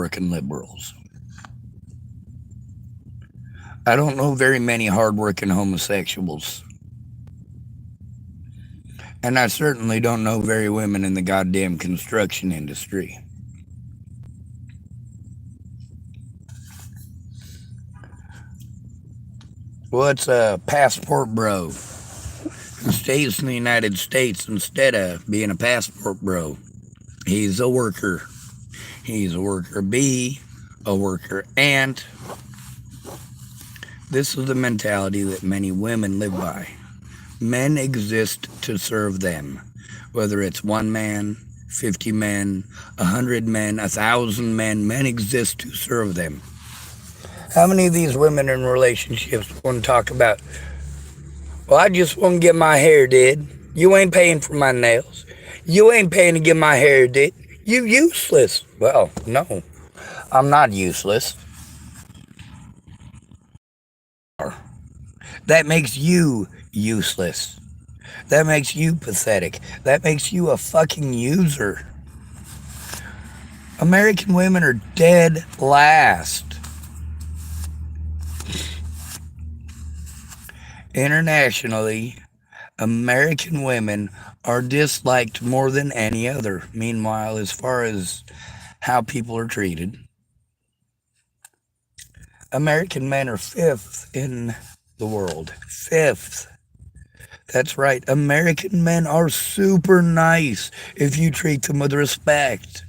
hardworking liberals. I don't know very many hardworking homosexuals. And I certainly don't know very women in the goddamn construction industry. What's a passport bro who stays in the United States instead of being a passport bro? He's a worker. He's a worker bee, a worker ant. This is the mentality that many women live by. Men exist to serve them, whether it's one man, 50 men, 100 men, 1,000 men. Men exist to serve them. How many of these women in relationships want to talk about, well, I just want to get my hair did. You ain't paying for my nails. You ain't paying to get my hair did. You useless. Well, no, I'm not useless. That makes you useless. That makes you pathetic. That makes you a fucking user. American women are dead last. Internationally, American women are disliked more than any other. Meanwhile, as far as how people are treated, American men are fifth in the world. Fifth. That's right. American men are super nice if you treat them with respect.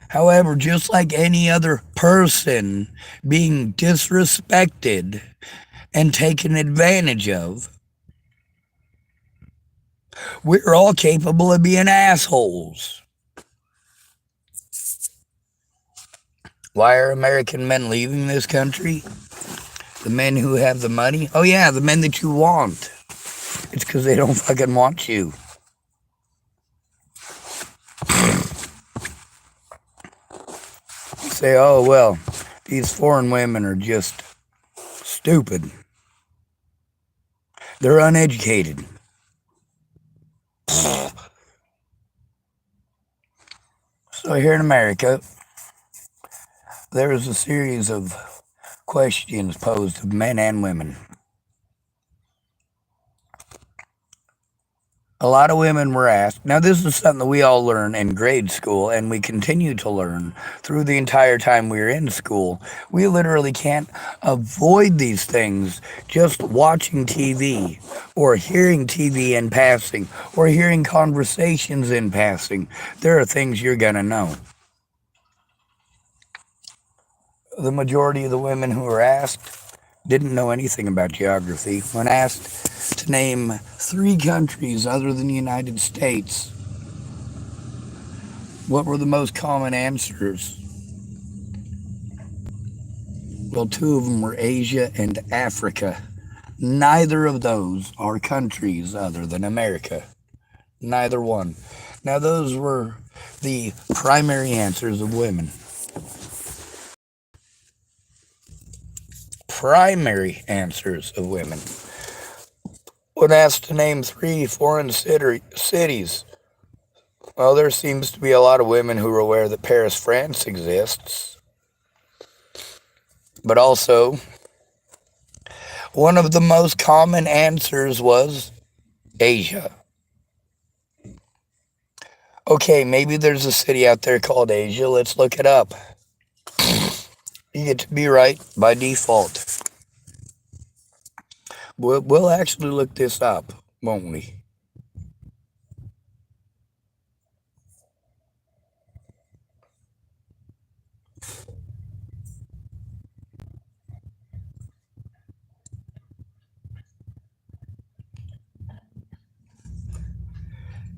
However, just like any other person being disrespected and taken advantage of, we're all capable of being assholes. Why are American men leaving this country? The men who have the money? Oh yeah, the men that you want. It's because they don't fucking want you. You say, oh well, these foreign women are just stupid. They're uneducated. So here in America, there is a series of questions posed to men and women. A lot of women were asked. Now, this is something that we all learn in grade school, and we continue to learn through the entire time we're in school. We literally can't avoid these things just watching TV or hearing TV in passing or hearing conversations in passing. There are things you're going to know. The majority of the women who were asked didn't know anything about geography. When asked to name 3 countries other than the United States, what were the most common answers? Well, 2 of them were Asia and Africa. Neither of those are countries other than America. Neither one. Now, those were the primary answers of women. Primary answers of women. When asked to name 3 foreign cities, well, there seems to be a lot of women who are aware that Paris, France exists. But also, one of the most common answers was Asia. Okay, maybe there's a city out there called Asia. Let's look it up. You get to be right by default. We'll actually look this up, won't we?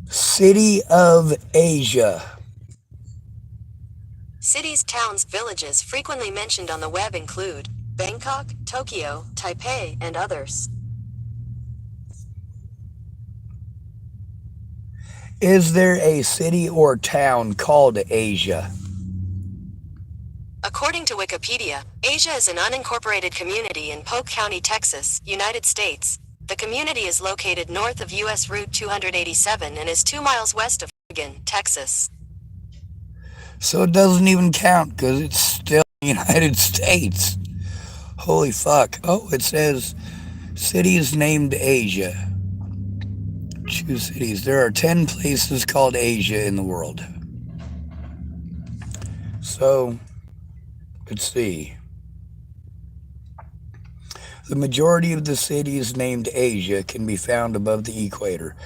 City of Asia. Cities, towns, villages frequently mentioned on the web include Bangkok, Tokyo, Taipei, and others. Is there a city or town called Asia? According to Wikipedia, Asia is an unincorporated community in Polk County, Texas, United States. The community is located north of U.S. Route 287 and is 2 miles west of Texas. So it doesn't even count because it's still the United States. Holy fuck. Oh, it says cities named Asia. Choose cities. There are 10 places called Asia in the world. So, let's see. The majority of the cities named Asia can be found above the equator.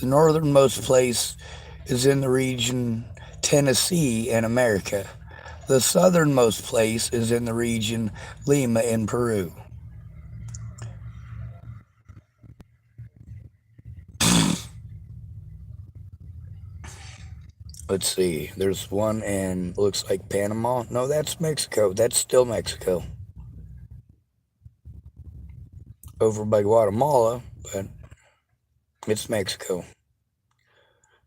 The northernmost place is in the region Tennessee in America. The southernmost place is in the region Lima in Peru. Let's see. There's one in, looks like Panama. No, that's Mexico. That's still Mexico. Over by Guatemala, but it's Mexico.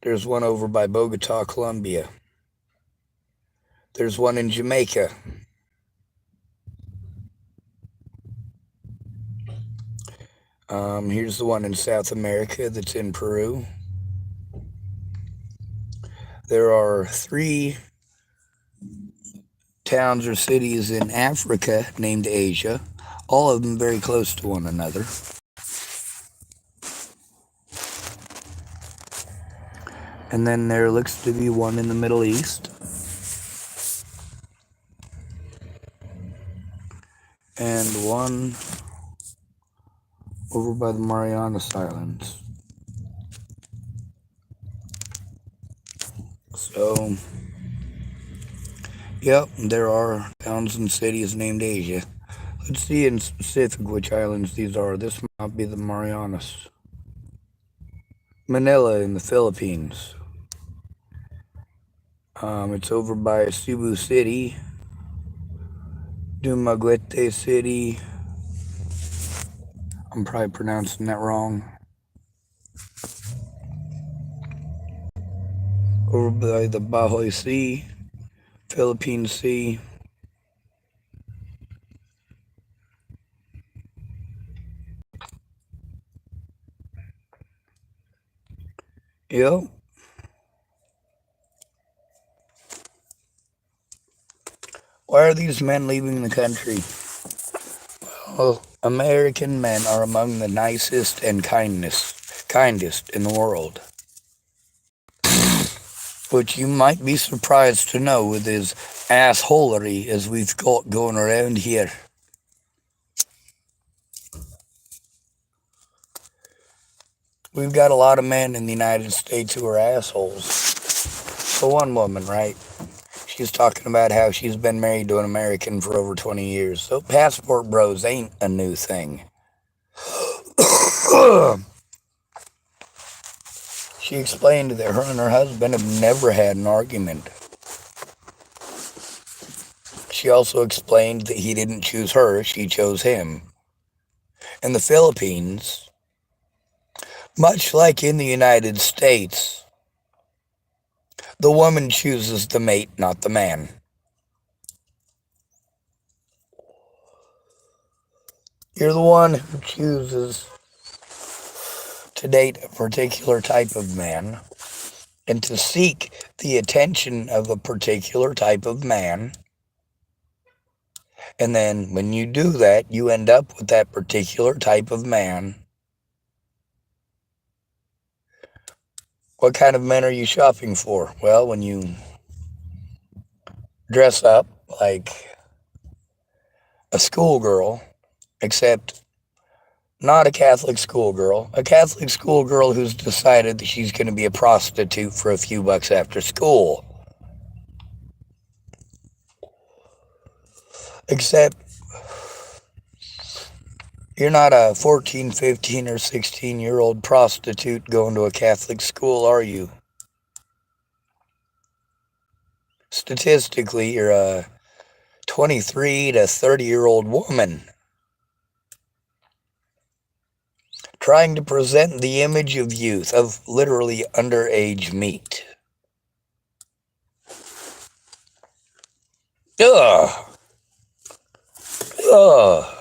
There's one over by Bogota, Colombia. There's one in Jamaica. Here's the one in South America that's in Peru. There are 3 towns or cities in Africa named Asia, all of them very close to one another. And then there looks to be one in the Middle East. And one over by the Marianas Islands. So, yep, there are towns and cities named Asia. Let's see in specific which islands these are. This might be the Marianas. Manila in the Philippines. It's over by Cebu City, Dumaguete City. I'm probably pronouncing that wrong. Over by the Bahoy Sea, Philippine Sea. Yep. Why are these men leaving the country? Well, American men are among the nicest and kindest in the world. Which you might be surprised to know with his assholery as we've got going around here. We've got a lot of men in the United States who are assholes. So one woman, right? She's talking about how she's been married to an American for over 20 years. So passport bros ain't a new thing. She explained that her and her husband have never had an argument. She also explained that he didn't choose her, she chose him. In the Philippines, much like in the United States, the woman chooses the mate, not the man. You're the one who chooses to date a particular type of man and to seek the attention of a particular type of man. And then when you do that, you end up with that particular type of man. What kind of men are you shopping for? Well, when you dress up like a schoolgirl, except not a Catholic schoolgirl, a Catholic schoolgirl who's decided that she's going to be a prostitute for a few bucks after school. Except you're not a 14, 15, or 16-year-old prostitute going to a Catholic school, are you? Statistically, you're a 23 to 30-year-old woman trying to present the image of youth, of literally underage meat. Ugh. Ugh.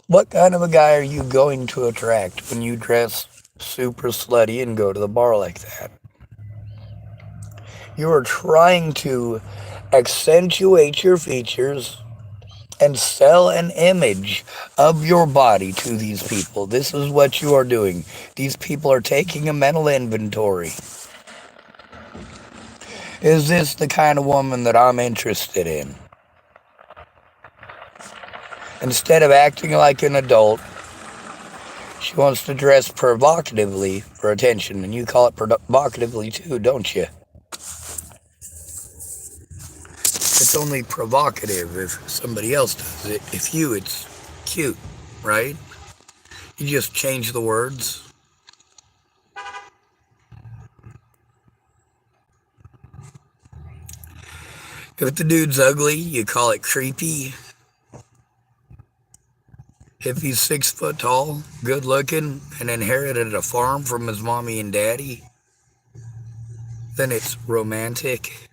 What kind of a guy are you going to attract when you dress super slutty and go to the bar like that? You are trying to accentuate your features and sell an image of your body to these people. This is what you are doing. These people are taking a mental inventory. Is this the kind of woman that I'm interested in? Instead of acting like an adult, she wants to dress provocatively for attention, and you call it provocatively too, don't you? It's only provocative if somebody else does it. If you, it's cute, right? You just change the words. If the dude's ugly, you call it creepy. If he's 6 foot tall, good looking, and inherited a farm from his mommy and daddy, then it's romantic.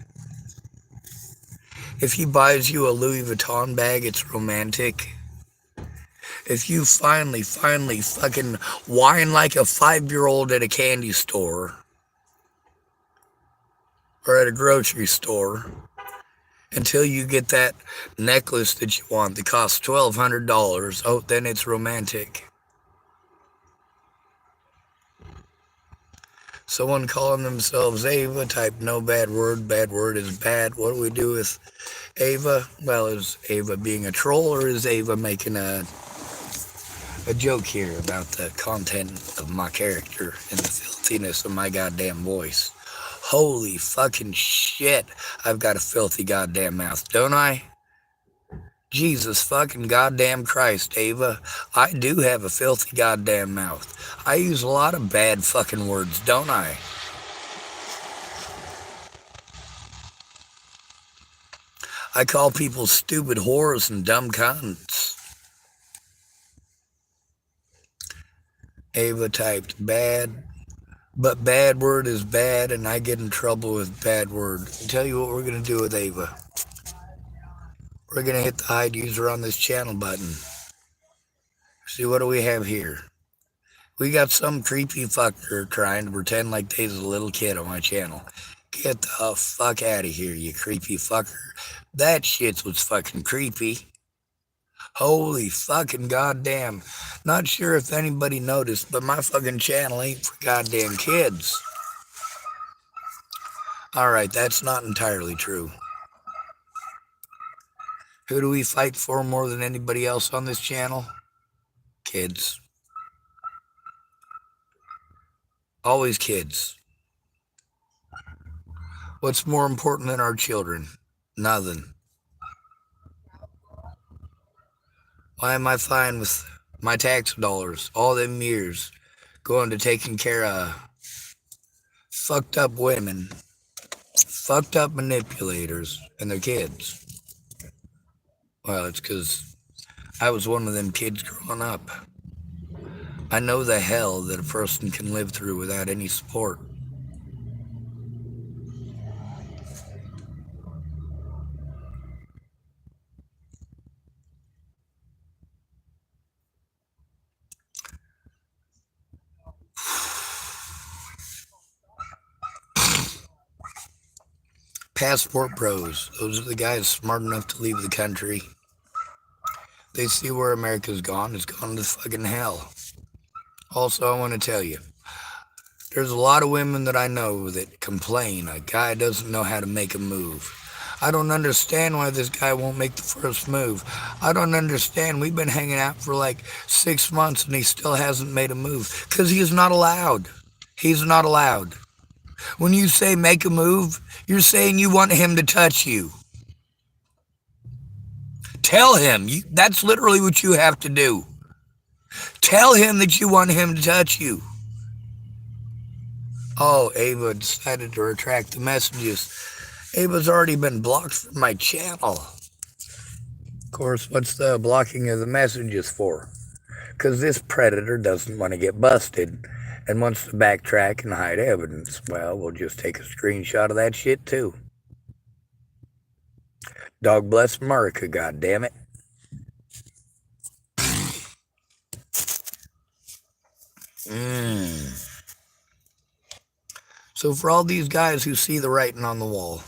If he buys you a Louis Vuitton bag, it's romantic. If you finally fucking whine like a 5-year-old at a candy store or at a grocery store until you get that necklace that you want that costs $1,200, oh, then it's romantic. Someone calling themselves Ava, type no bad word is bad. What do we do with Ava? Well, is Ava being a troll, or is Ava making a joke here about the content of my character and the filthiness of my goddamn voice? Holy fucking shit, I've got a filthy goddamn mouth, don't I? Jesus fucking goddamn Christ, Ava. I do have a filthy goddamn mouth. I use a lot of bad fucking words, don't I? I call people stupid whores and dumb cunts. Ava typed bad, but bad word is bad, and I get in trouble with bad word. I'll tell you what we're going to do with Ava. We're going to hit the hide user on this channel button. See, what do we have here? We got some creepy fucker trying to pretend like they's a little kid on my channel. Get the fuck out of here, you creepy fucker. That shit was fucking creepy. Holy fucking goddamn. Not sure if anybody noticed, but my fucking channel ain't for goddamn kids. Alright, that's not entirely true. Who do we fight for more than anybody else on this channel? Kids. Always kids. What's more important than our children? Nothing. Why am I fine with my tax dollars, all them years, going to taking care of fucked up women, fucked up manipulators, and their kids? Well, it's because I was one of them kids growing up. I know the hell that a person can live through without any support. Passport bros, those are the guys smart enough to leave the country. They see where America's gone, it's gone to fucking hell. Also, I want to tell you, there's a lot of women that I know that complain a guy doesn't know how to make a move. I don't understand why this guy won't make the first move. I don't understand. We've been hanging out for like 6 months and he still hasn't made a move. Because he's not allowed. He's not allowed. When you say make a move, you're saying you want him to touch you. Tell him. That's literally what you have to do. Tell him that you want him to touch you. Oh, Ava decided to retract the messages. Ava's already been blocked from my channel. Of course, what's the blocking of the messages for? Because this predator doesn't want to get busted and wants to backtrack and hide evidence. Well, we'll just take a screenshot of that shit too. Dog bless America, goddammit. So for all these guys who see the writing on the wall,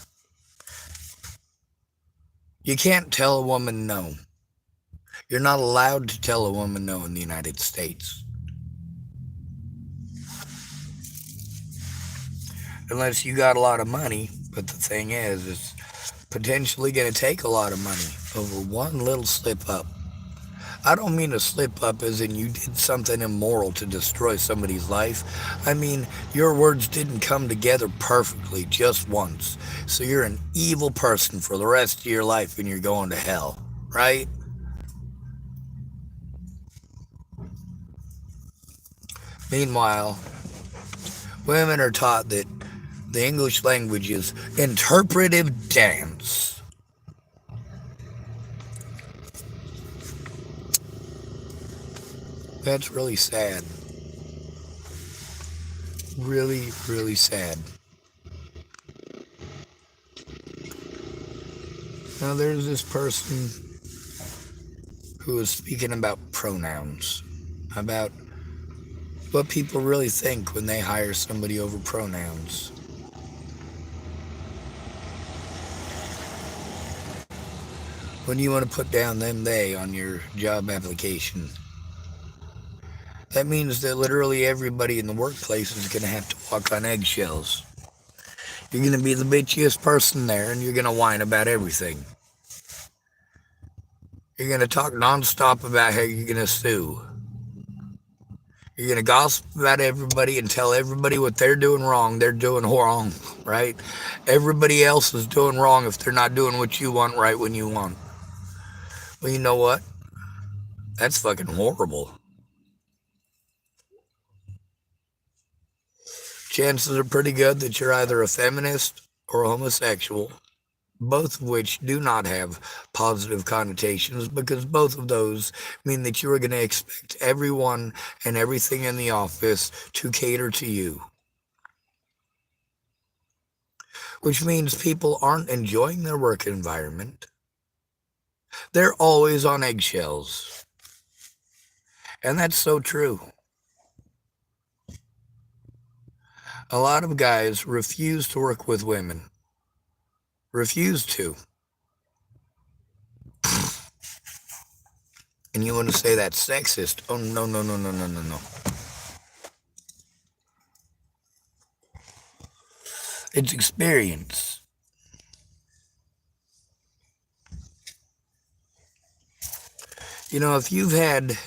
you can't tell a woman no. You're not allowed to tell a woman no in the United States. Unless you got a lot of money. But the thing is, it's potentially going to take a lot of money over one little slip up. I don't mean a slip up as in you did something immoral to destroy somebody's life. I mean, your words didn't come together perfectly just once. So you're an evil person for the rest of your life and you're going to hell, right? Meanwhile, women are taught that the English language is interpretive dance. That's really sad. Really, really sad. Now, there's this person who was speaking about pronouns, about what people really think when they hire somebody over pronouns. When you want to put down them, they on your job application, that means that literally everybody in the workplace is going to have to walk on eggshells. You're going to be the bitchiest person there, and you're going to whine about everything. You're going to talk nonstop about how you're going to sue. You're going to gossip about everybody and tell everybody what they're doing wrong. They're doing wrong, right? Everybody else is doing wrong if they're not doing what you want right when you want. Well, you know what? That's fucking horrible. Chances are pretty good that you're either a feminist or a homosexual, both of which do not have positive connotations because both of those mean that you are going to expect everyone and everything in the office to cater to you. Which means people aren't enjoying their work environment. They're always on eggshells. And that's so true. A lot of guys refuse to work with women. Refuse to. And you want to say that's sexist? Oh, no, no, no, no, no, no, no. It's experience. You know, if you've had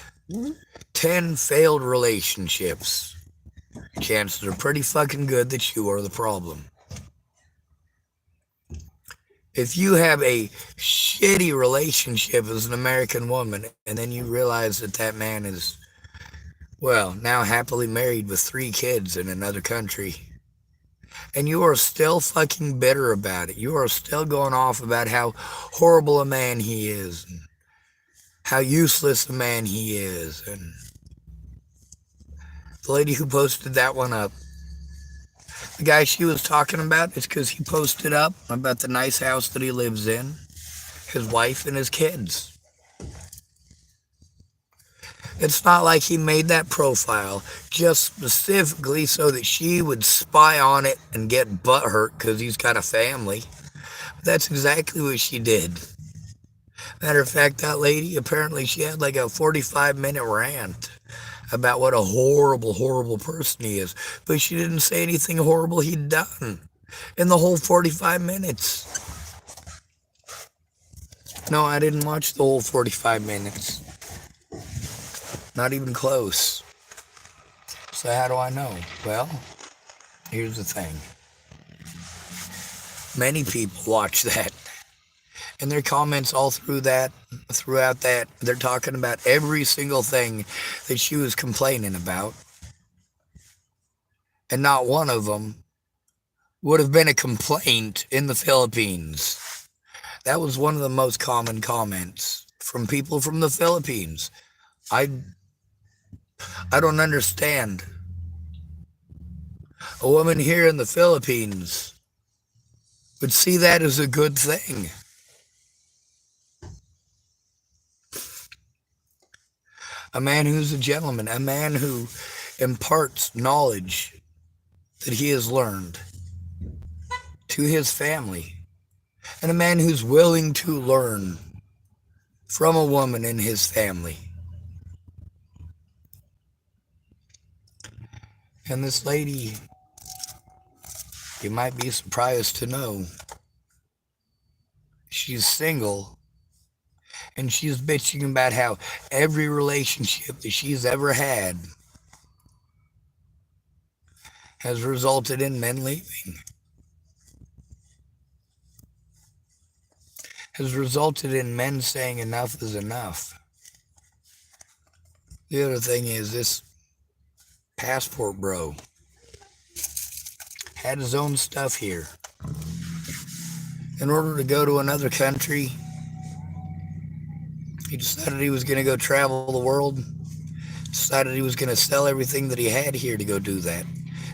10 failed relationships, chances are pretty fucking good that you are the problem. If you have a shitty relationship as an American woman, and then you realize that that man is, well, now happily married with 3 kids in another country, and you are still fucking bitter about it, you are still going off about how horrible a man he is, and how useless a man he is, and the lady who posted that one up, the guy she was talking about, it's because he posted up about the nice house that he lives in, his wife, and his kids. It's not like he made that profile just specifically so that she would spy on it and get butthurt because he's got a family. That's exactly what she did. Matter of fact, that lady, apparently she had like a 45-minute rant about what a horrible, horrible person he is. But she didn't say anything horrible he'd done in the whole 45 minutes. No, I didn't watch the whole 45 minutes. Not even close. So how do I know? Well, here's the thing. Many people watch that. And their comments all throughout that, they're talking about every single thing that she was complaining about. And not one of them would have been a complaint in the Philippines. That was one of the most common comments from people from the Philippines. I don't understand. A woman here in the Philippines would see that as a good thing. A man who's a gentleman, a man who imparts knowledge that he has learned to his family, and a man who's willing to learn from a woman in his family. And this lady, you might be surprised to know, she's single, and she's bitching about how every relationship that she's ever had has resulted in men leaving, has resulted in men saying enough is enough. The other thing is, this passport bro had his own stuff here. In order to go to another country, he decided he was going to go travel the world, decided he was going to sell everything that he had here to go do that.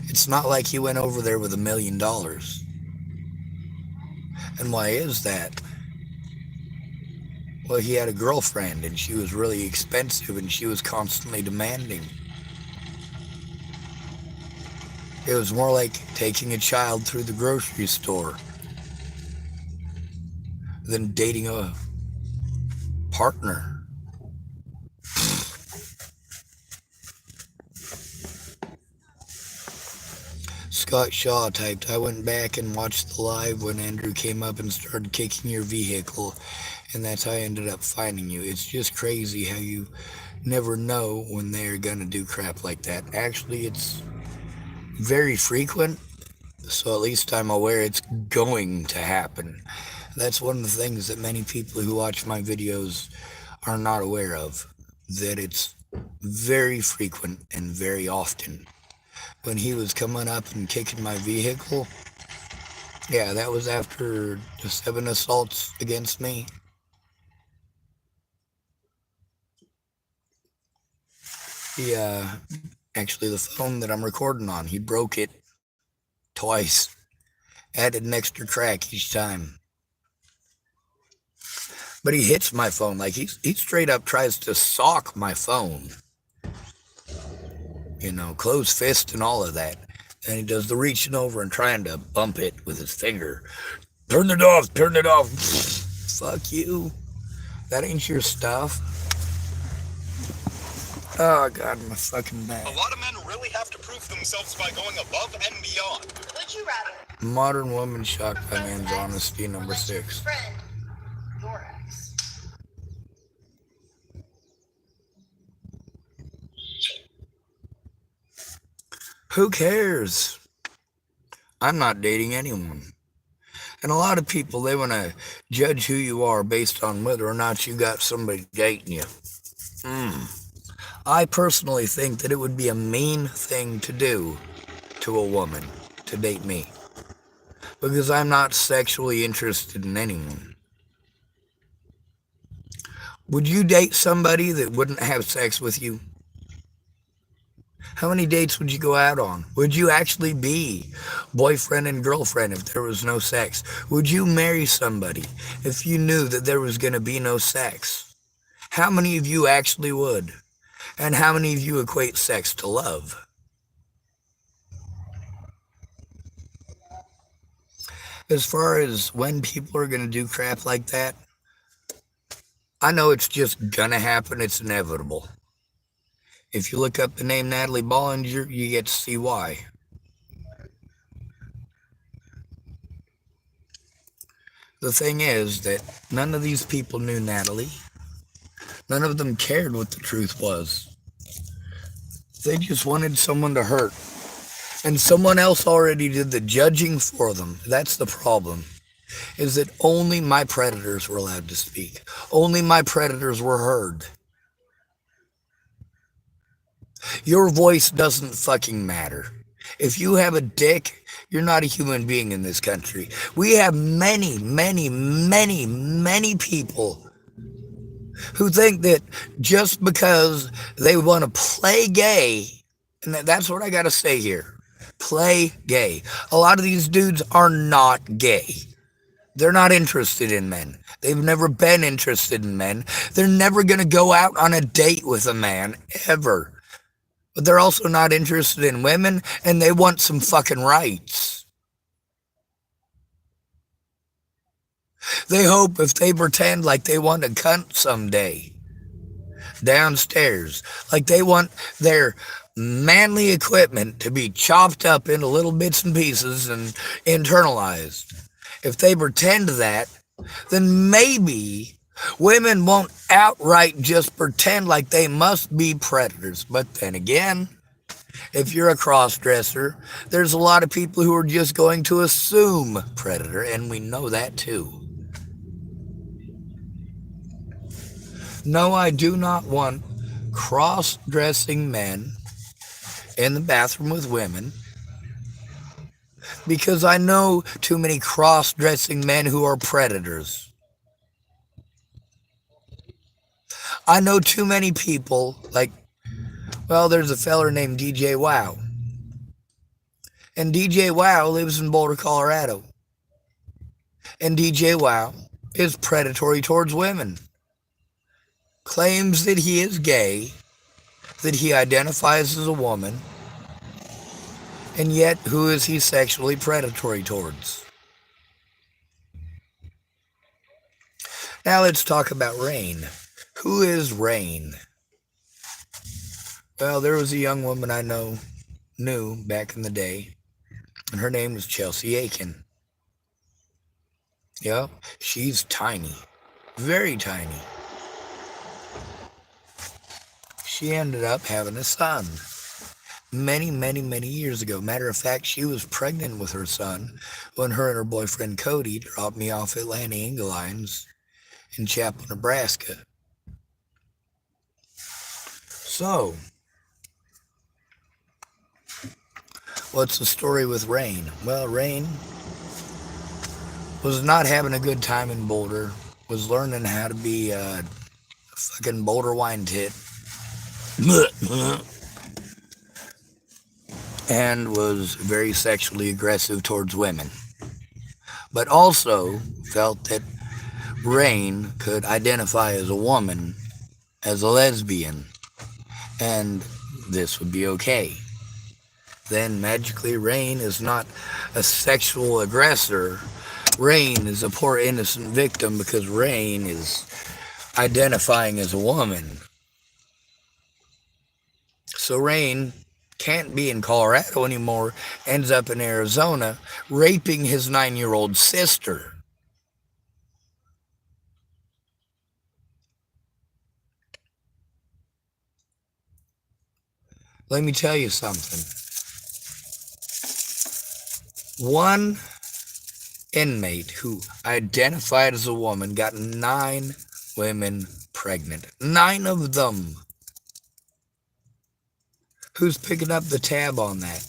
It's not like he went over there with $1 million. And why is that? Well, he had a girlfriend, and she was really expensive, and she was constantly demanding. It was more like taking a child through the grocery store than dating a partner. Scott Shaw typed, I went back and watched the live when Andrew came up and started kicking your vehicle, and that's how I ended up finding you. It's just crazy how you never know when they're going to do crap like that. Actually, it's very frequent, so at least I'm aware it's going to happen. That's one of the things that many people who watch my videos are not aware of, that it's very frequent and very often. When he was coming up and kicking my vehicle, yeah, that was after the 7 assaults against me. He, actually the phone that I'm recording on, he broke it twice, added an extra crack each time. But he hits my phone, like he straight up tries to sock my phone. You know, closed fist and all of that. And he does the reaching over and trying to bump it with his finger. Turn it off, turn it off. Fuck you. That ain't your stuff. Oh, God, my fucking back. A lot of men really have to prove themselves by going above and beyond. Would you rather? Modern woman shocked by man's honesty, number 6. Friend, your ex. Who cares? I'm not dating anyone. And a lot of people, they want to judge who you are based on whether or not you got somebody dating you. I personally think that it would be a mean thing to do to a woman to date me, because I'm not sexually interested in anyone. Would you date somebody that wouldn't have sex with you? How many dates would you go out on? Would you actually be boyfriend and girlfriend if there was no sex? Would you marry somebody if you knew that there was going to be no sex? How many of you actually would? And how many of you equate sex to love? As far as when people are going to do crap like that, I know it's just going to happen. It's inevitable. If you look up the name Natalie Bollinger, you get to see why. The thing is that none of these people knew Natalie. None of them cared what the truth was. They just wanted someone to hurt. And someone else already did the judging for them. That's the problem. Is that only my predators were allowed to speak. Only my predators were heard. Your voice doesn't fucking matter. If you have a dick, you're not a human being in this country. We have many, many, many, many people who think that just because they want to play gay, and that's what I got to say here, play gay. A lot of these dudes are not gay. They're not interested in men. They've never been interested in men. They're never going to go out on a date with a man, ever. But they're also not interested in women, and they want some fucking rights. They hope if they pretend like they want a cunt someday downstairs, like they want their manly equipment to be chopped up into little bits and pieces and internalized. If they pretend that, then maybe women won't outright just pretend like they must be predators. But then again, if you're a cross-dresser, there's a lot of people who are just going to assume predator, and we know that too. No, I do not want cross-dressing men in the bathroom with women, because I know too many cross-dressing men who are predators. I know too many people, like, well, there's a feller named DJ Wow. And DJ Wow lives in Boulder, Colorado. And DJ Wow is predatory towards women. Claims that he is gay, that he identifies as a woman, and yet who is he sexually predatory towards? Now let's talk about Rain. Who is Rain? Well, there was a young woman I knew back in the day, and her name was Chelsea Aiken. Yep, she's tiny, very tiny. She ended up having a son many, many, many years ago. Matter of fact, she was pregnant with her son when her and her boyfriend Cody dropped me off at Lanny Ingalines in Chapel, Nebraska. So, what's the story with Rain? Well, Rain was not having a good time in Boulder, was learning how to be a fucking Boulder wine tit, and was very sexually aggressive towards women, but also felt that Rain could identify as a woman, as a lesbian, and this would be okay. Then magically Rain is not a sexual aggressor. Rain is a poor innocent victim because Rain is identifying as a woman. So Rain can't be in Colorado anymore, ends up in Arizona raping his 9-year-old sister. Let me tell you something. One inmate who identified as a woman got 9 women pregnant. 9 of them. Who's picking up the tab on that?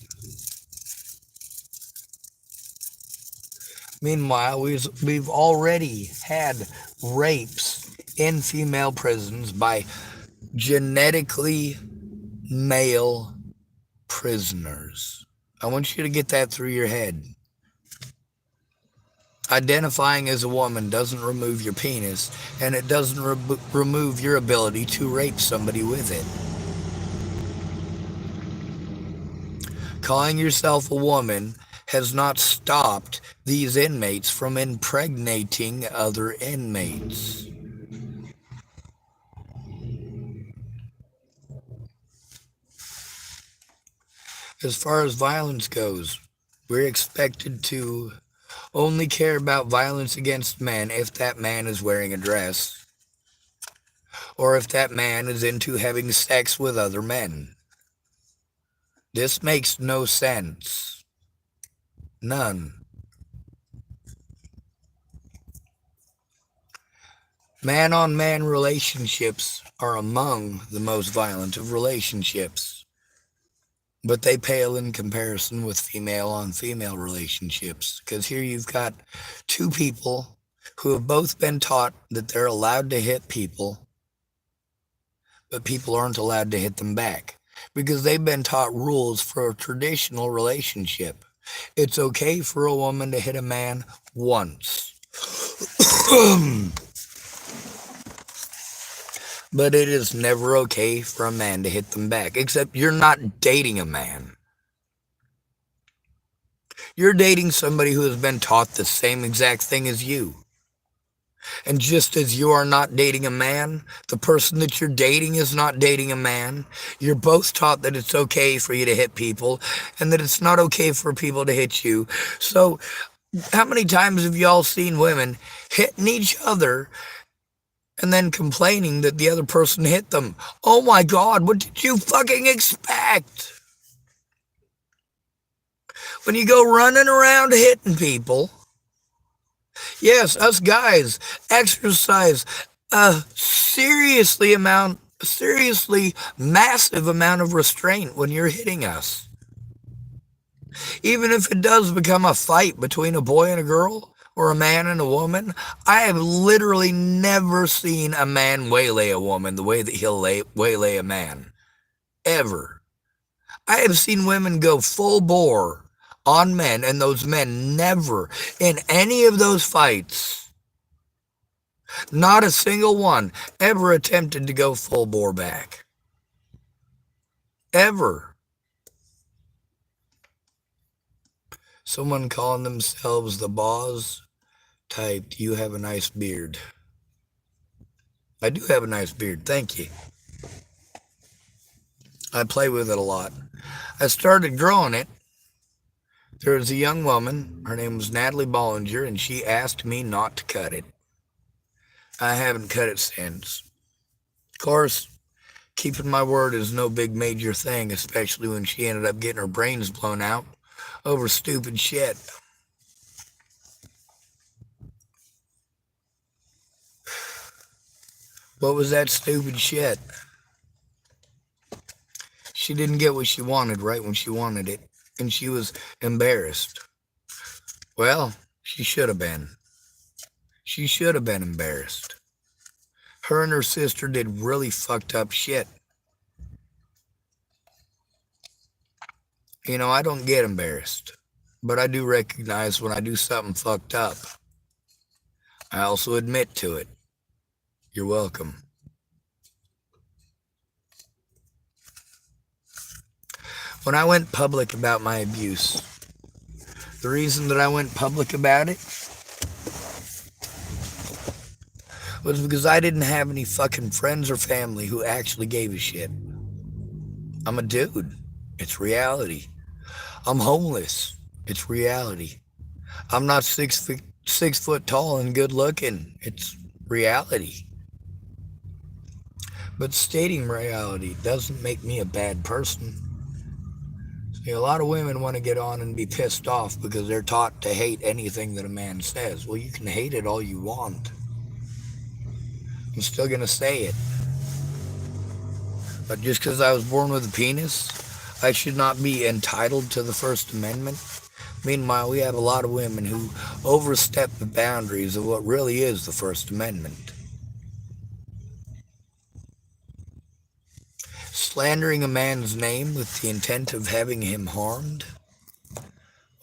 Meanwhile, we've already had rapes in female prisons by genetically male prisoners. I want you to get that through your head. Identifying as a woman doesn't remove your penis, and it doesn't remove your ability to rape somebody with it. Calling yourself a woman has not stopped these inmates from impregnating other inmates. As far as violence goes, we're expected to only care about violence against men if that man is wearing a dress, or if that man is into having sex with other men. This makes no sense. None. Man-on-man relationships are among the most violent of relationships, but they pale in comparison with female-on-female relationships, because here you've got 2 people who have both been taught that they're allowed to hit people, but people aren't allowed to hit them back, because they've been taught rules for a traditional relationship. It's okay for a woman to hit a man once. But it is never okay for a man to hit them back, except you're not dating a man. You're dating somebody who has been taught the same exact thing as you. And just as you are not dating a man, the person that you're dating is not dating a man. You're both taught that it's okay for you to hit people and that it's not okay for people to hit you. So, how many times have y'all seen women hitting each other and then complaining that the other person hit them? Oh my God, what did you fucking expect? When you go running around hitting people, yes, us guys exercise a seriously massive amount of restraint when you're hitting us. Even if it does become a fight between a boy and a girl or a man and a woman, I have literally never seen a man waylay a woman the way that he'll waylay a man. Ever. I have seen women go full bore on men, and those men never, in any of those fights, not a single one, ever attempted to go full bore back. Ever. Someone calling themselves the boss typed, "You have a nice beard." I do have a nice beard, thank you. I play with it a lot. I started growing it. There was a young woman, her name was Natalie Bollinger, and she asked me not to cut it. I haven't cut it since. Of course, keeping my word is no big major thing, especially when she ended up getting her brains blown out over stupid shit. What was that stupid shit? She didn't get what she wanted right when she wanted it, and she was embarrassed. Well, she should have been. She should have been embarrassed. Her and her sister did really fucked up shit. You know, I don't get embarrassed, but I do recognize when I do something fucked up. I also admit to it. You're welcome. When I went public about my abuse, the reason that I went public about it was because I didn't have any fucking friends or family who actually gave a shit. I'm a dude. It's reality. I'm homeless. It's reality. I'm not 6 foot tall and good looking. It's reality. But stating reality doesn't make me a bad person. See, a lot of women want to get on and be pissed off because they're taught to hate anything that a man says. Well, you can hate it all you want. I'm still going to say it. But just because I was born with a penis, I should not be entitled to the First Amendment. Meanwhile, we have a lot of women who overstep the boundaries of what really is the First Amendment. Slandering a man's name with the intent of having him harmed?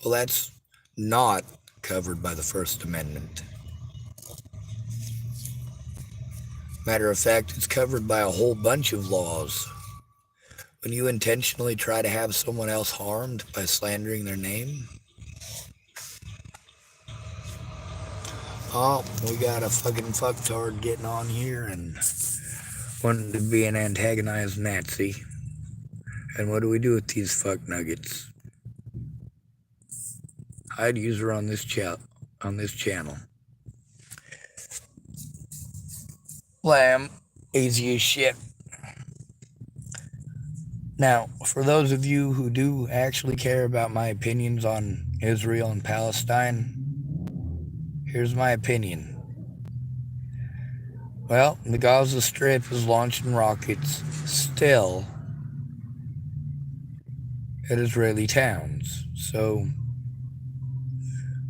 Well, that's not covered by the First Amendment. Matter of fact, it's covered by a whole bunch of laws. When you intentionally try to have someone else harmed by slandering their name. Oh, we got a fucking fucktard getting on here and wanting to be an antagonized Nazi. And what do we do with these fuck nuggets? Hide user on this channel. Lamb, easy as shit. Now, for those of you who do actually care about my opinions on Israel and Palestine, here's my opinion. Well, the Gaza Strip is launching rockets still at Israeli towns. So,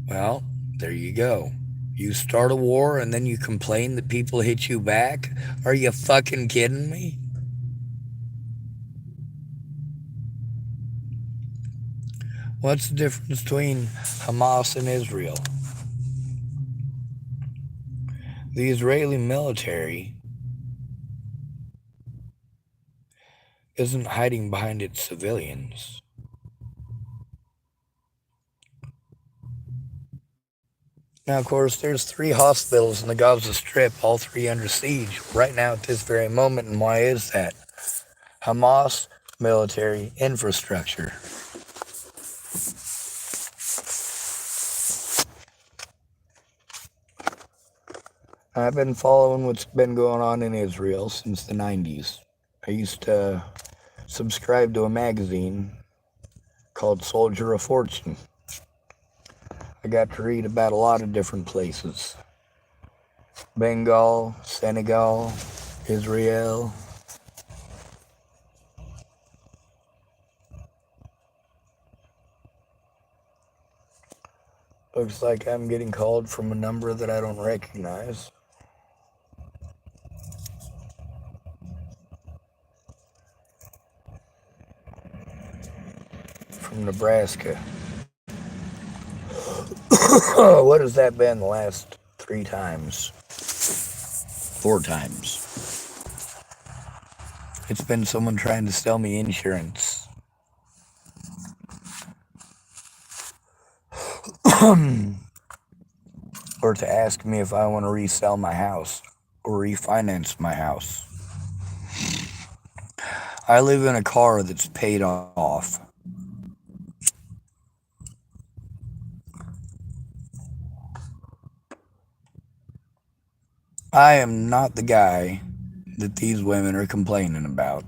well, there you go. You start a war and then you complain that people hit you back? Are you fucking kidding me? What's the difference between Hamas and Israel? The Israeli military isn't hiding behind its civilians. Now, of course, there's 3 hospitals in the Gaza Strip, all 3 under siege right now at this very moment. And why is that? Hamas military infrastructure. I've been following what's been going on in Israel since the 90s. I used to subscribe to a magazine called Soldier of Fortune. I got to read about a lot of different places. Bengal, Senegal, Israel. Looks like I'm getting called from a number that I don't recognize. From Nebraska. What has that been the last 3 times? 4 times. It's been someone trying to sell me insurance. Or to ask me if I want to resell my house or refinance my house. I live in a car that's paid off. I am not the guy that these women are complaining about.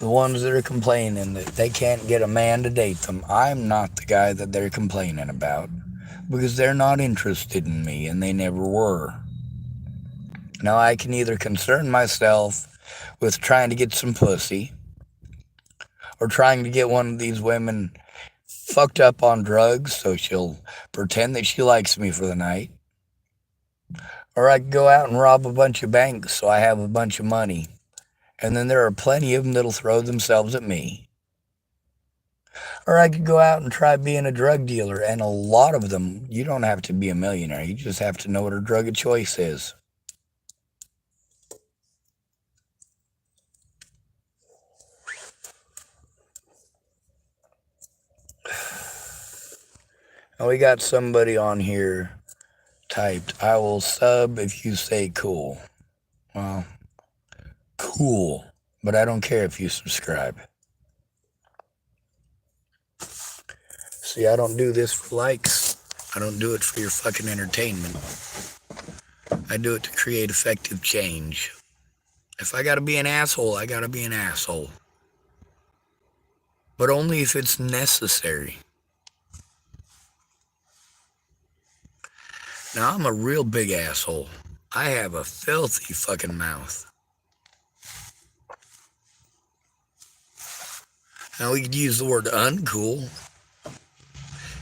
The ones that are complaining that they can't get a man to date them, I'm not the guy that they're complaining about, because they're not interested in me, and they never were. Now, I can either concern myself with trying to get some pussy, or trying to get one of these women fucked up on drugs so she'll pretend that she likes me for the night, or I can go out and rob a bunch of banks so I have a bunch of money. And then there are plenty of them that'll throw themselves at me. Or I could go out and try being a drug dealer. And a lot of them, you don't have to be a millionaire. You just have to know what a drug of choice is. And we got somebody on here typed, I will sub if you say cool. Well, cool, but I don't care if you subscribe. See, I don't do this for likes. I don't do it for your fucking entertainment. I do it to create effective change. If I gotta be an asshole, I gotta be an asshole. But only if it's necessary. Now, I'm a real big asshole. I have a filthy fucking mouth. Now, we could use the word uncool.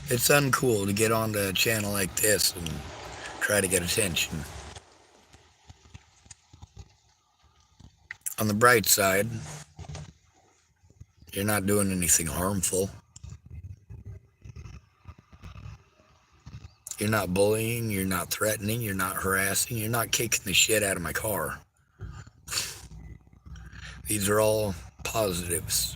It's uncool to get onto a channel like this and try to get attention. On the bright side, you're not doing anything harmful. You're not bullying, you're not threatening, you're not harassing, you're not kicking the shit out of my car. These are all positives.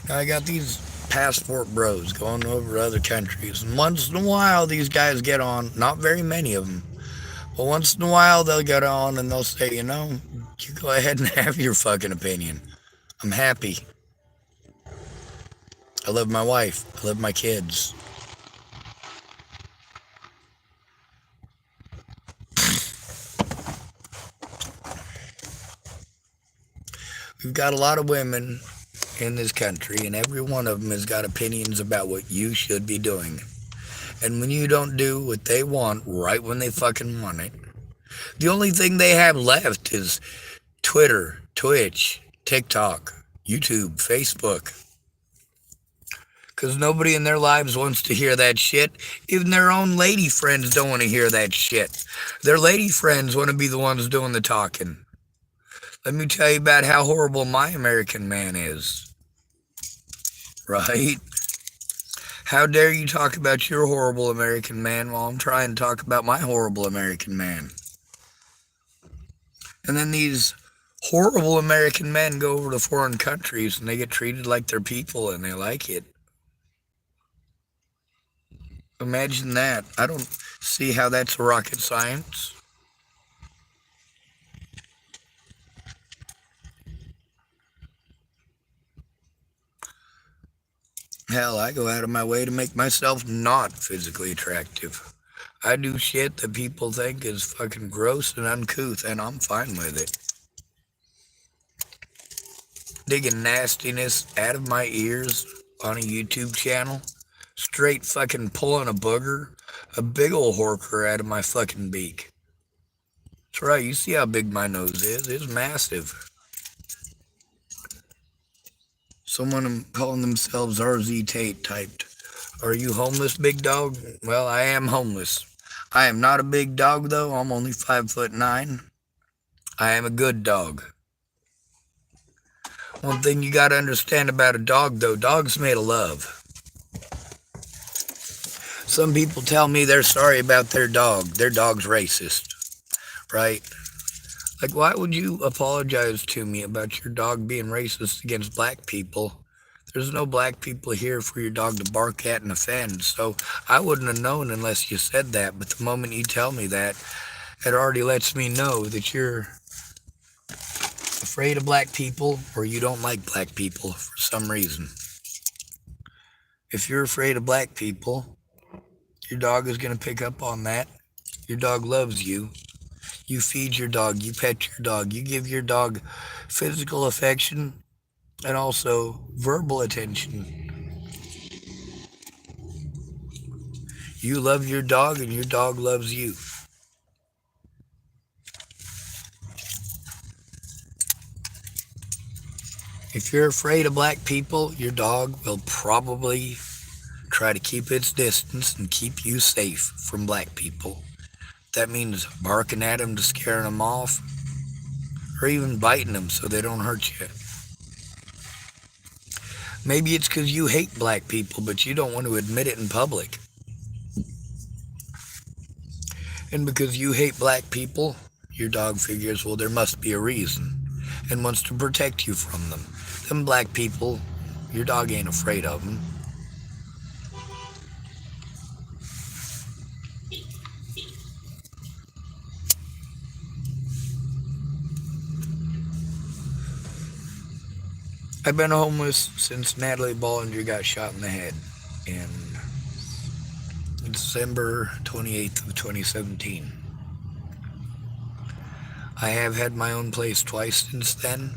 Now, I got these passport bros going over to other countries, and once in a while these guys get on, not very many of them, but once in a while they'll get on and they'll say, you know, you go ahead and have your fucking opinion. I'm happy. I love my wife. I love my kids. We've got a lot of women in this country, and every one of them has got opinions about what you should be doing. And when you don't do what they want right when they fucking want it, the only thing they have left is Twitter, Twitch, TikTok, YouTube, Facebook. Because nobody in their lives wants to hear that shit. Even their own lady friends don't want to hear that shit. Their lady friends want to be the ones doing the talking. Let me tell you about how horrible my American man is. Right? How dare you talk about your horrible American man while I'm trying to talk about my horrible American man? And then these horrible American men go over to foreign countries and they get treated like they're people and they like it. Imagine that. I don't see how that's rocket science. Hell, I go out of my way to make myself not physically attractive. I do shit that people think is fucking gross and uncouth, and I'm fine with it. Digging nastiness out of my ears on a YouTube channel, straight fucking pulling a booger, a big ol' horker out of my fucking beak. That's right, you see how big my nose is. It's massive. Someone calling themselves RZ Tate typed, "Are you homeless, big dog?" Well, I am homeless. I am not a big dog, though. I'm only 5'9". I am a good dog. One thing you gotta understand about a dog, though, dogs made of love. Some people tell me they're sorry about their dog. Their dog's racist, right? Like, why would you apologize to me about your dog being racist against black people? There's no black people here for your dog to bark at and offend, so I wouldn't have known unless you said that. But the moment you tell me that, it already lets me know that you're afraid of black people or you don't like black people for some reason. If you're afraid of black people, your dog is going to pick up on that. Your dog loves you. You feed your dog, you pet your dog, you give your dog physical affection and also verbal attention. You love your dog and your dog loves you. If you're afraid of black people, your dog will probably try to keep its distance and keep you safe from black people. That means barking at them to scare them off, or even biting them so they don't hurt you. Maybe it's because you hate black people, but you don't want to admit it in public. And because you hate black people, your dog figures, well, there must be a reason, and wants to protect you from them. Them black people, your dog ain't afraid of them. I've been homeless since Natalie Bollinger got shot in the head in December 28th of 2017. I have had my own place twice since then.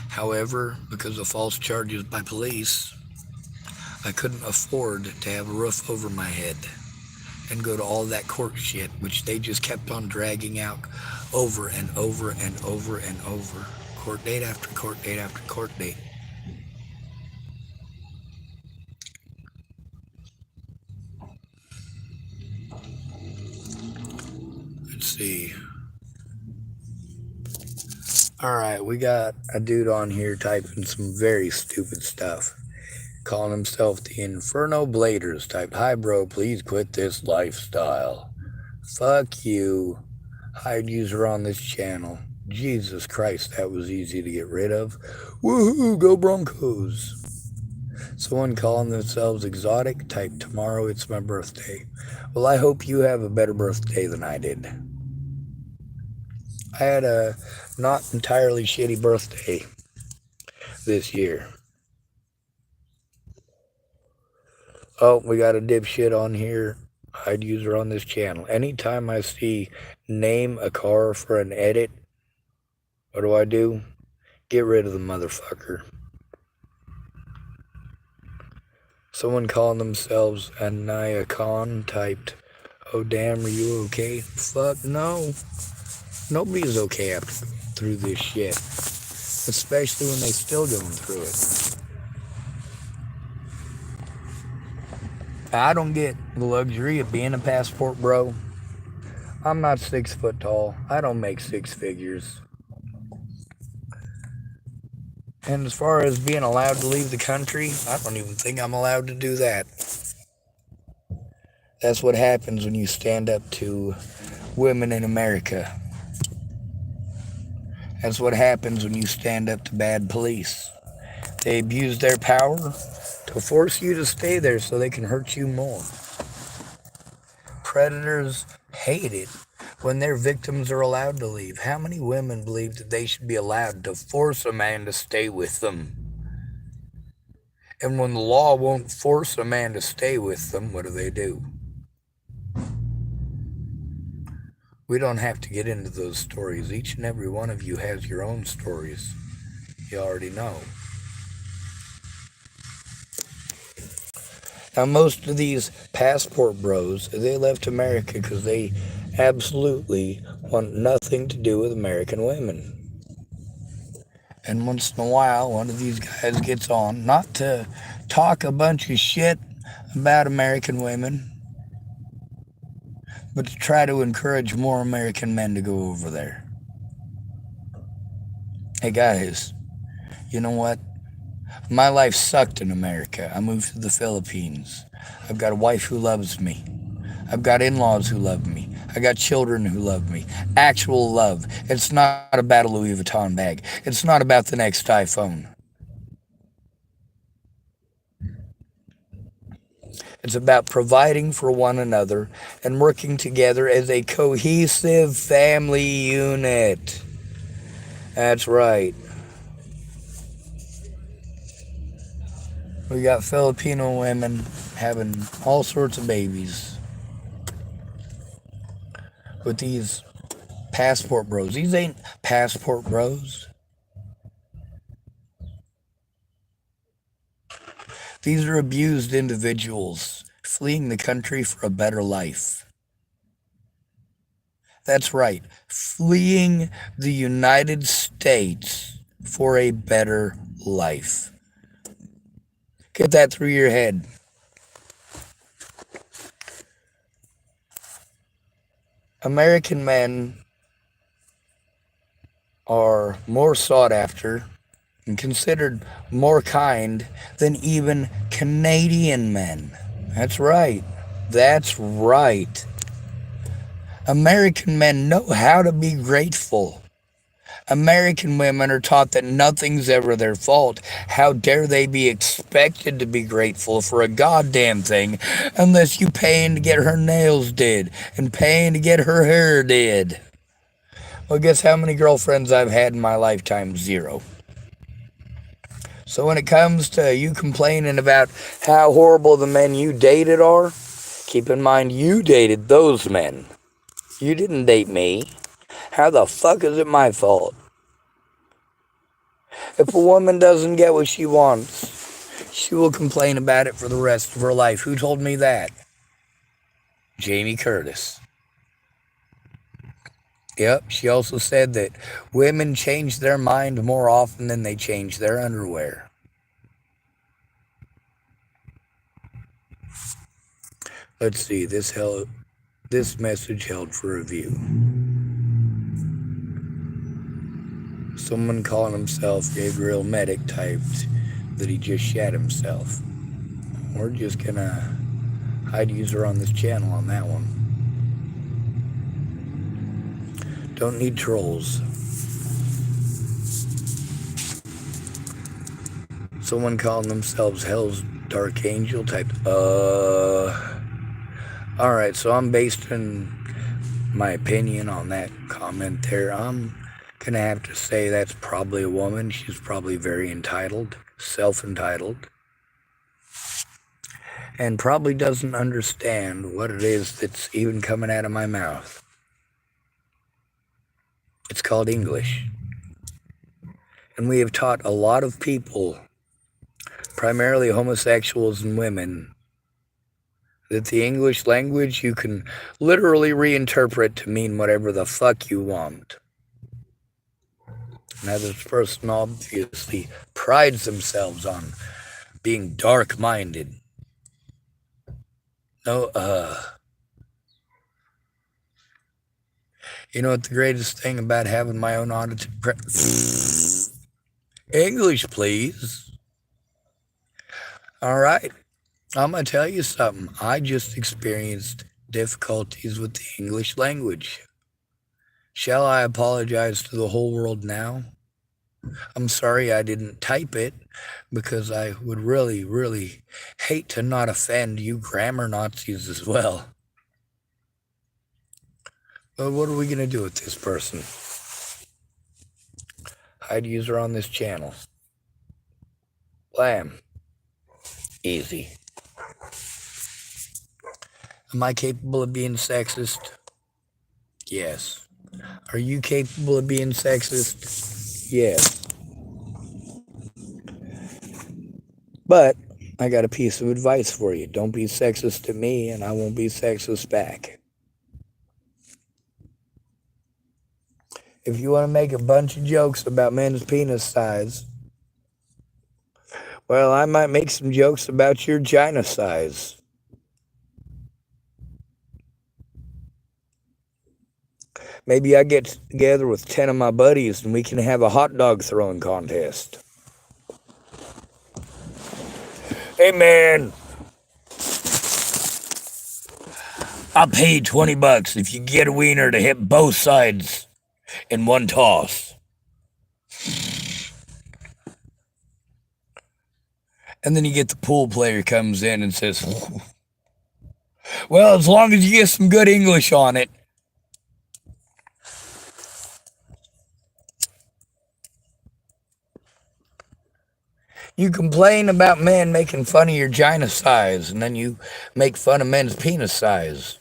However, because of false charges by police, I couldn't afford to have a roof over my head and go to all that court shit, which they just kept on dragging out over and over and over and over. Court date after court date after court date. Let's see. Alright, we got a dude on here typing some very stupid stuff. Calling himself the Inferno Bladers. Typed, "Hi bro, please quit this lifestyle." Fuck you. Hide user on this channel. Jesus Christ, that was easy to get rid of. Woohoo, go Broncos. Someone calling themselves Exotic. Typed, "Tomorrow it's my birthday." Well, I hope you have a better birthday than I did. I had a not entirely shitty birthday this year. Oh, we got a dipshit on here. Hide user on this channel. Anytime I see name a car for an edit, what do? Get rid of the motherfucker. Someone calling themselves Anaya Khan typed, "Oh damn, are you okay?" Fuck no. Nobody's okay after going through this shit. Especially when they still going through it. I don't get the luxury of being a passport bro. I'm not 6 foot tall. I don't make six figures. And as far as being allowed to leave the country, I don't even think I'm allowed to do that. That's what happens when you stand up to women in America. That's what happens when you stand up to bad police. They abuse their power to force you to stay there so they can hurt you more. Predators hate it when their victims are allowed to leave. How many women believe that they should be allowed to force a man to stay with them? And when the law won't force a man to stay with them, what do? We don't have to get into those stories. Each and every one of you has your own stories. You already know. Now, most of these passport bros, they left America because they absolutely want nothing to do with American women. And once in a while, one of these guys gets on, not to talk a bunch of shit about American women, but to try to encourage more American men to go over there. Hey guys, you know what? My life sucked in America. I moved to the Philippines. I've got a wife who loves me. I've got in-laws who love me. I got children who love me. Actual love. It's not about a Louis Vuitton bag. It's not about the next iPhone. It's about providing for one another and working together as a cohesive family unit. That's right. We got Filipino women having all sorts of babies with these passport bros. These ain't passport bros. These are abused individuals fleeing the country for a better life. That's right, fleeing the United States for a better life. Get that through your head. American men are more sought after and considered more kind than even Canadian men. That's right. That's right. American men know how to be grateful. American women are taught that nothing's ever their fault. How dare they be expected to be grateful for a goddamn thing unless you paying to get her nails did and paying to get her hair did. Well, guess how many girlfriends I've had in my lifetime? 0. So when it comes to you complaining about how horrible the men you dated are, keep in mind you dated those men. You didn't date me. How the fuck is it my fault? If a woman doesn't get what she wants, she will complain about it for the rest of her life. Who told me that? Jamie Curtis. Yep, she also said that women change their mind more often than they change their underwear. Let's see, this message held for review. Someone calling himself Gabriel Medic typed that he just shat himself. We're just gonna hide user on this channel on that one. Don't need trolls. Someone calling themselves Hell's Dark Angel typed, Alright, so I'm basing my opinion on that comment there. I'm gonna have to say that's probably a woman. She's probably very entitled, self-entitled, and probably doesn't understand what it is that's even coming out of my mouth. It's called English. And we have taught a lot of people, primarily homosexuals and women, that the English language you can literally reinterpret to mean whatever the fuck you want. Now, this person obviously prides themselves on being dark-minded. You know what the greatest thing about having my own audited English, please. All right. I'm going to tell you something. I just experienced difficulties with the English language. Shall I apologize to the whole world now? I'm sorry I didn't type it because I would really, really hate to not offend you grammar Nazis as well. But what are we going to do with this person? Hide user on this channel. Blam. Easy. Am I capable of being sexist? Yes. Are you capable of being sexist? Yes. But I got a piece of advice for you. Don't be sexist to me, and I won't be sexist back. If you want to make a bunch of jokes about men's penis size, well, I might make some jokes about your vagina size. Maybe I get together with 10 of my buddies and we can have a hot dog throwing contest. Hey man, I'll pay you $20 if you get a wiener to hit both sides in one toss. And then you get the pool player comes in and says, well, as long as you get some good English on it. You complain about men making fun of your vagina size, and then you make fun of men's penis size.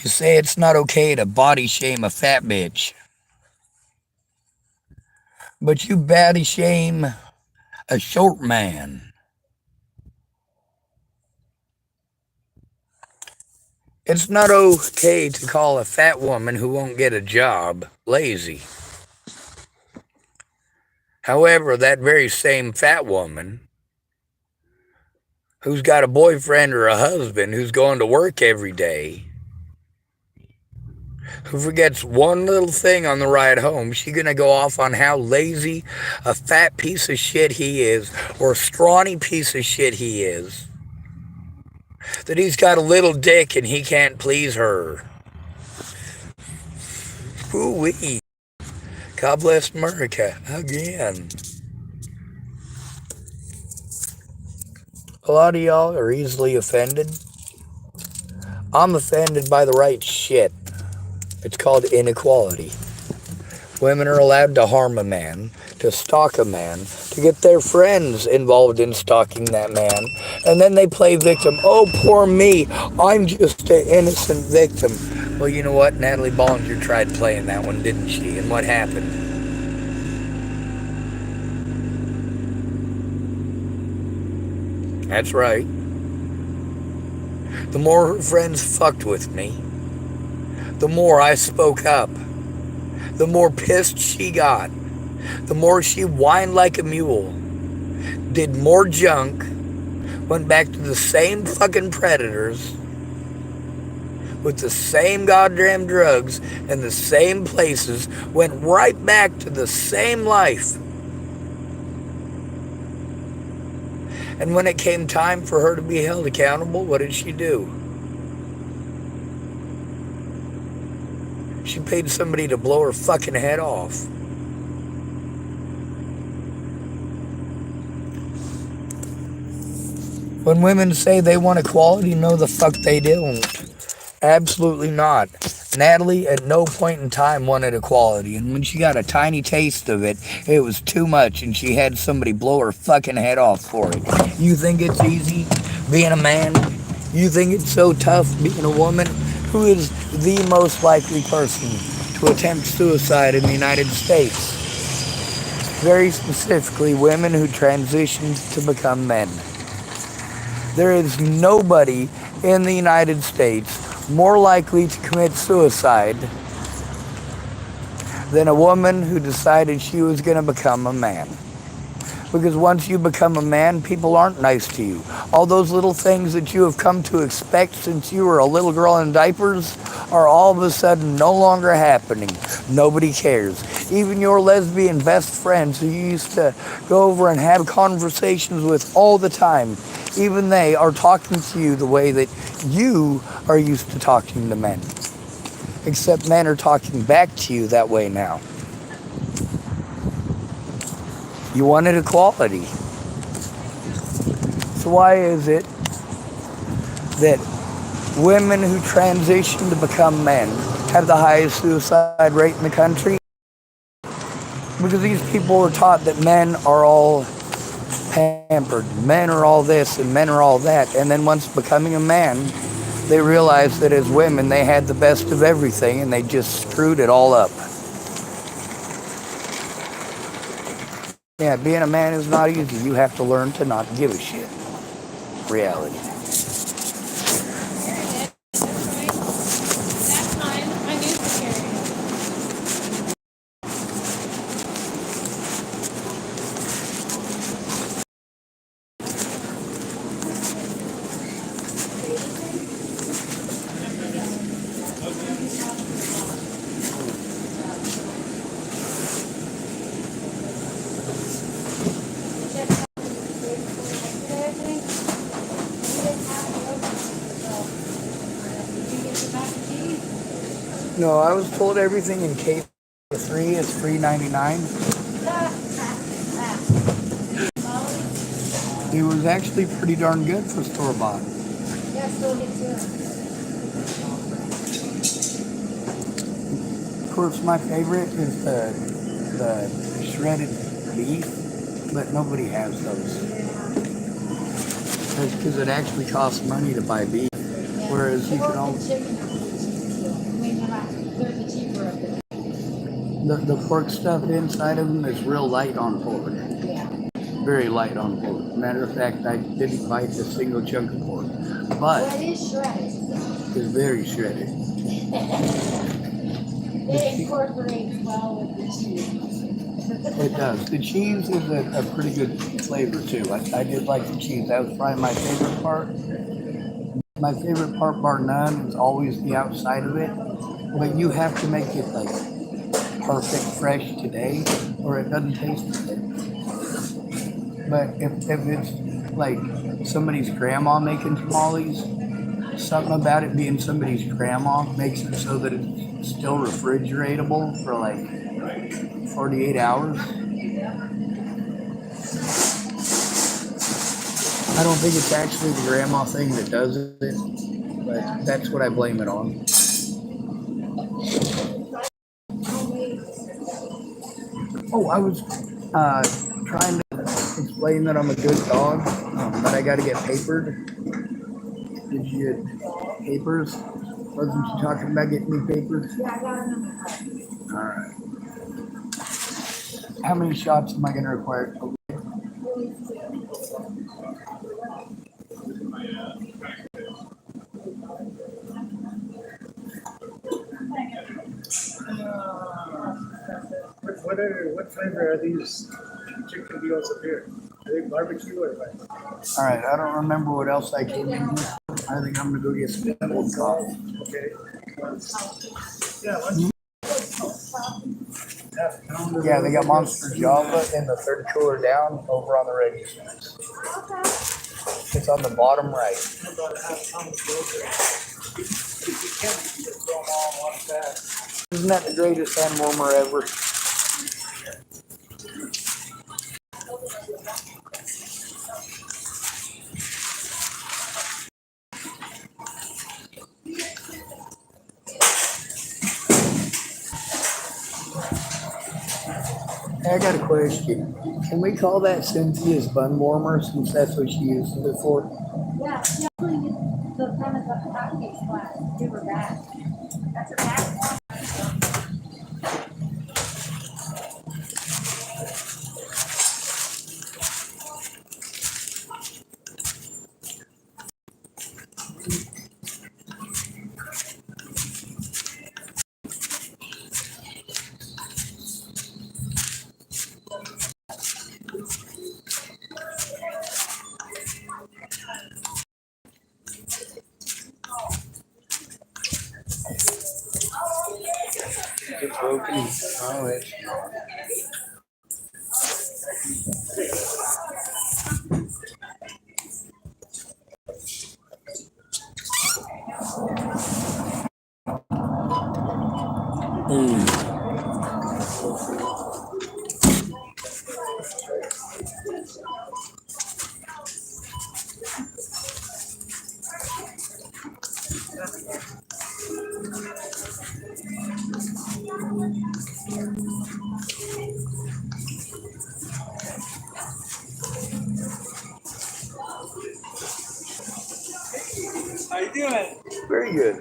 You say it's not okay to body shame a fat bitch, but you body shame a short man. It's not okay to call a fat woman who won't get a job lazy. However, that very same fat woman who's got a boyfriend or a husband who's going to work every day, who forgets one little thing on the ride home, she's going to go off on how lazy a fat piece of shit he is, or a scrawny piece of shit he is, that he's got a little dick and he can't please her. Ooh-wee. God bless America again. A lot of y'all are easily offended. I'm offended by the right shit. It's called inequality. Women are allowed to harm a man, to stalk a man, to get their friends involved in stalking that man, and then they play victim. Oh, poor me, I'm just an innocent victim. Well, you know what? Natalie Bollinger tried playing that one, didn't she? And what happened? That's right. The more her friends fucked with me, the more I spoke up, the more pissed she got, the more she whined like a mule, did more junk, went back to the same fucking predators, with the same goddamn drugs, and the same places, went right back to the same life. And when it came time for her to be held accountable, what did she do? She paid somebody to blow her fucking head off. When women say they want equality, no the fuck they don't. Absolutely not. Natalie at no point in time wanted equality, and when she got a tiny taste of it, it was too much, and she had somebody blow her fucking head off for it. You think it's easy being a man? You think it's so tough being a woman? Who is the most likely person to attempt suicide in the United States? Very specifically, women who transitioned to become men. There is nobody in the United States more likely to commit suicide than a woman who decided she was going to become a man. Because once you become a man, people aren't nice to you. All those little things that you have come to expect since you were a little girl in diapers are all of a sudden no longer happening. Nobody cares. Even your lesbian best friends who you used to go over and have conversations with all the time, even they are talking to you the way that you are used to talking to men. Except men are talking back to you that way now. You wanted equality. So why is it that women who transition to become men have the highest suicide rate in the country? Because these people were taught that men are all pampered, men are all this, and men are all that. And then once becoming a man, they realized that as women, they had the best of everything, and they just screwed it all up. Yeah, being a man is not easy. You have to learn to not give a shit. Reality. No, I was told everything in K3 is $3.99. It was actually pretty darn good for store bought. Yeah, so me too. Of course, my favorite is the shredded beef, but nobody has those. That's because it actually costs money to buy beef, whereas you can always the pork stuff inside of them is real light on pork. Very light on pork. Matter of fact, I didn't bite a single chunk of pork, but it is shredded. it's very shredded. It incorporates well with the cheese. It does. The cheese is a pretty good flavor too. I did like the cheese. That was probably my favorite part. My favorite part, bar none, is always the outside of it. But you have to make it like perfect, fresh today, or it doesn't taste good. But if it's like somebody's grandma making tamales, something about it being somebody's grandma makes it so that it's still refrigeratable for like 48 hours. I don't think it's actually the grandma thing that does it, but that's what I blame it on. Oh, I was trying to explain that I'm a good dog, but I got to get papered. Did you get papers? Wasn't you talking about getting me papers? All right. How many shots am I going to require? What flavor are these chicken deals up here? Are they barbecue or what? All right. I don't remember what else I came in here. I think I'm going to go get some cold coffee. Okay. Yeah, let's Yeah, they got Monster Java in the third cooler down over on the ready snacks. It's on the bottom right. about a half pound of yogurt. If you can, you just throw them all in one fast. Isn't that the greatest hand warmer ever? Hey, I got a question. Can we call that Cynthia's bun warmer since that's what she used it for? Yeah, she actually used the premise of the hotcakes class. They were bad. That's her bad. Oh, it's How you doing? very good.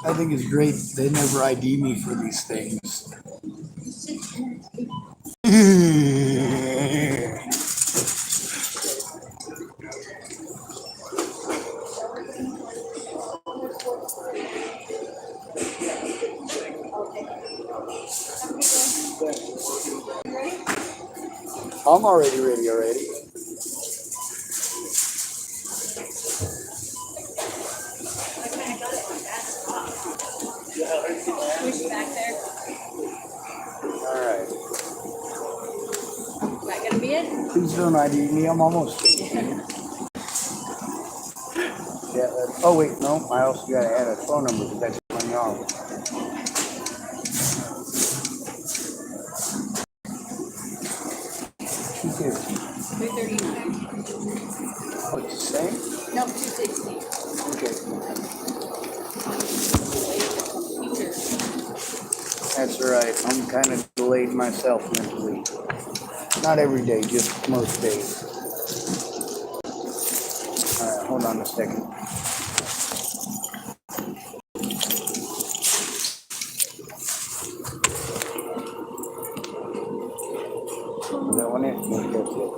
I think it's great. They never ID me for these things. I'm already ready already. Push back there. All right. Is that gonna be it? Please don't ID me. I'm almost 16. Yeah. Oh wait, no. I also got to add a phone number because that's money off. 250. 239. Oh, it's the same. No, 260. Okay. Computer. That's all right. I'm kind of delayed myself mentally. Not every day, just most days. All right, hold on a second. Is that one it? Yes, that's it.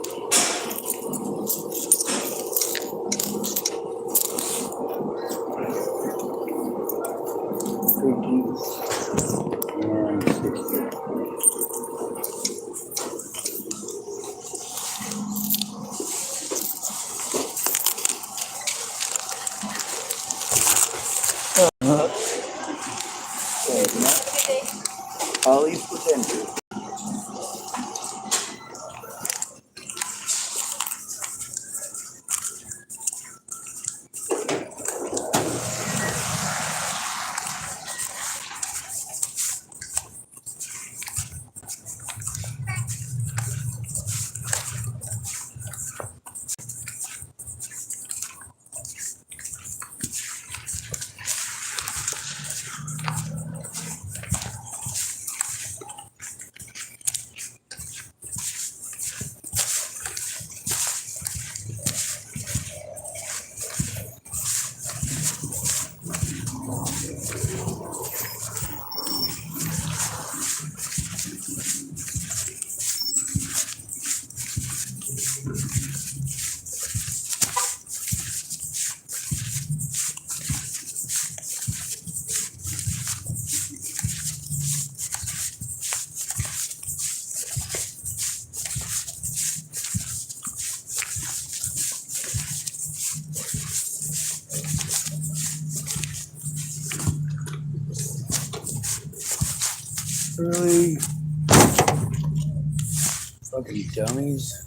And 60. Okay, now, I'll at least pretend to. Really? Fucking dummies.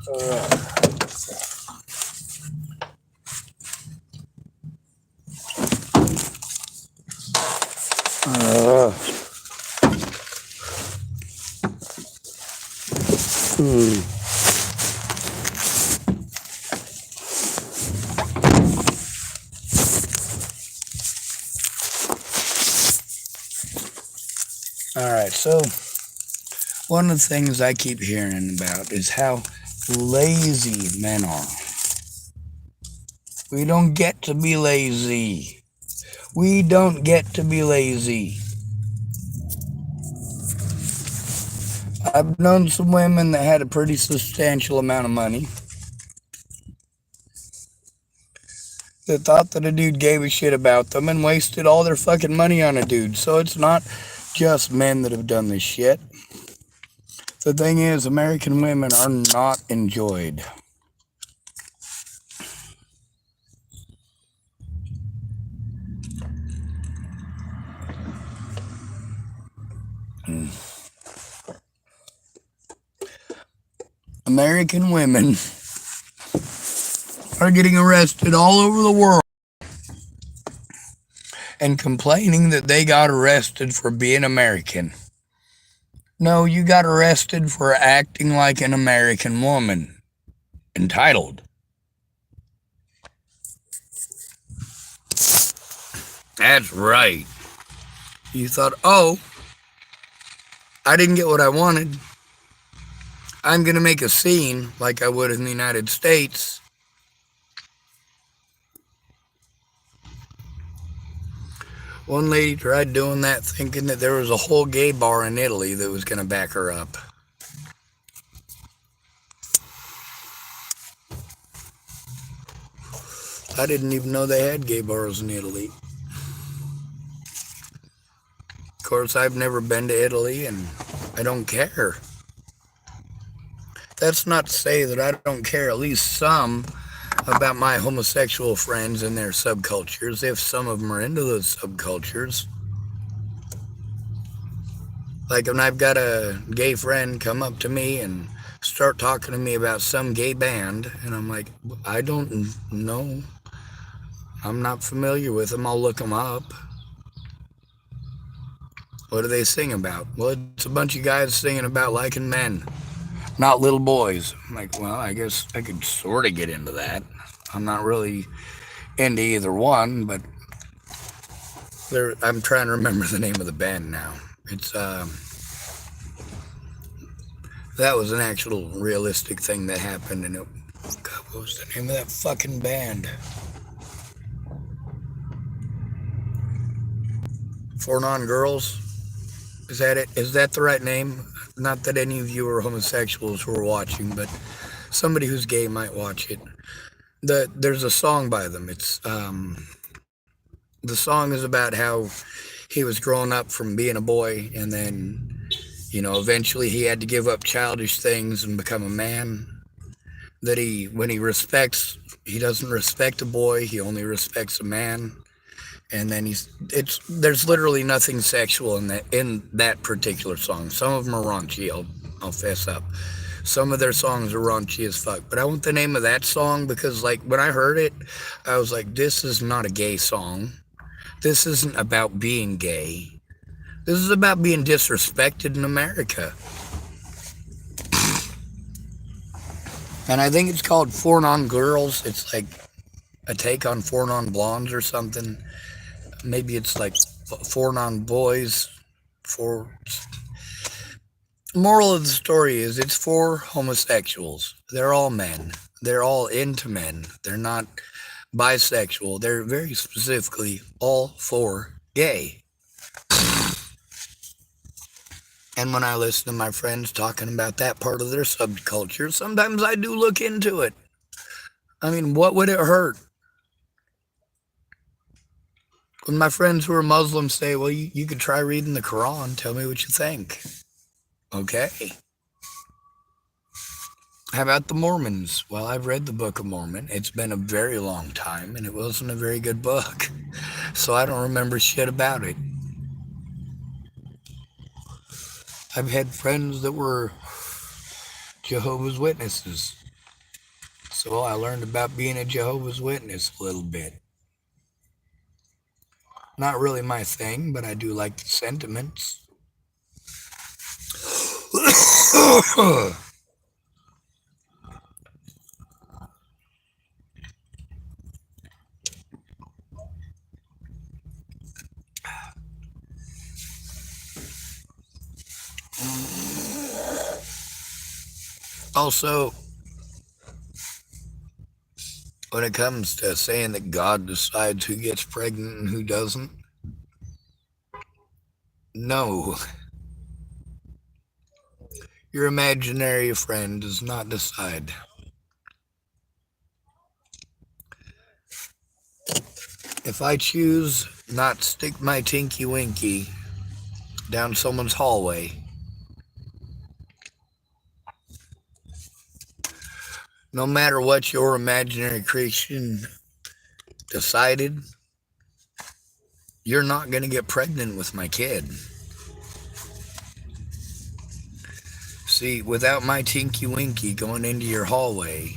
Alright. Alright, so one of the things I keep hearing about is how lazy men are. We don't get to be lazy. We don't get to be lazy. I've known some women that had a pretty substantial amount of money that thought that a dude gave a shit about them and wasted all their fucking money on a dude. So it's not just men that have done this shit. The thing is, American women are not enjoyed. American women are getting arrested all over the world and complaining that they got arrested for being American. No, you got arrested for acting like an American woman. Entitled. That's right. You thought, oh, I didn't get what I wanted. I'm going to make a scene like I would in the United States. One lady tried doing that thinking that there was a whole gay bar in Italy that was going to back her up. I didn't even know they had gay bars in Italy. Of course, I've never been to Italy and I don't care. That's not to say that I don't care at least some about my homosexual friends and their subcultures, if some of them are into those subcultures. Like when I've got a gay friend come up to me and start talking to me about some gay band, and I'm like, I don't know. I'm not familiar with them. I'll look them up. What do they sing about? Well, it's a bunch of guys singing about liking men, not little boys. I'm like, well, I guess I could sort of get into that. I'm not really into either one, but I'm trying to remember the name of the band now. It's that was an actual realistic thing that happened, and God, what was the name of that fucking band? Four Non-Girls? Is that it? Is that the right name? Not that any of you are homosexuals who are watching, but somebody who's gay might watch it. There's a song by them. It's the song is about how he was growing up from being a boy, and then, eventually he had to give up childish things and become a man. That when he doesn't respect a boy, he only respects a man. And then there's literally nothing sexual in that particular song. Some of them are raunchy, I'll fess up. Some of their songs are raunchy as fuck. But I want the name of that song because, like, when I heard it, I was like, this is not a gay song. This isn't about being gay. This is about being disrespected in America. And I think it's called Four Non-Girls. It's like a take on Four Non-Blondes or something. Maybe it's like Four Non-Boys. Moral of the story is it's for homosexuals. They're all men. They're all into men. They're not bisexual. They're very specifically all for gay. And when I listen to my friends talking about that part of their subculture, sometimes I do look into it. I mean, what would it hurt? When my friends who are Muslims say, well, you could try reading the Quran, tell me what you think. Okay. How about the Mormons? Well, I've read the Book of Mormon. It's been a very long time, and it wasn't a very good book. So I don't remember shit about it. I've had friends that were Jehovah's Witnesses. So I learned about being a Jehovah's Witness a little bit. Not really my thing, but I do like the sentiments. Also, when it comes to saying that God decides who gets pregnant and who doesn't, no. Your imaginary friend does not decide. If I choose not to stick my tinky winky down someone's hallway, no matter what your imaginary creation decided, you're not going to get pregnant with my kid. See, without my tinky winky going into your hallway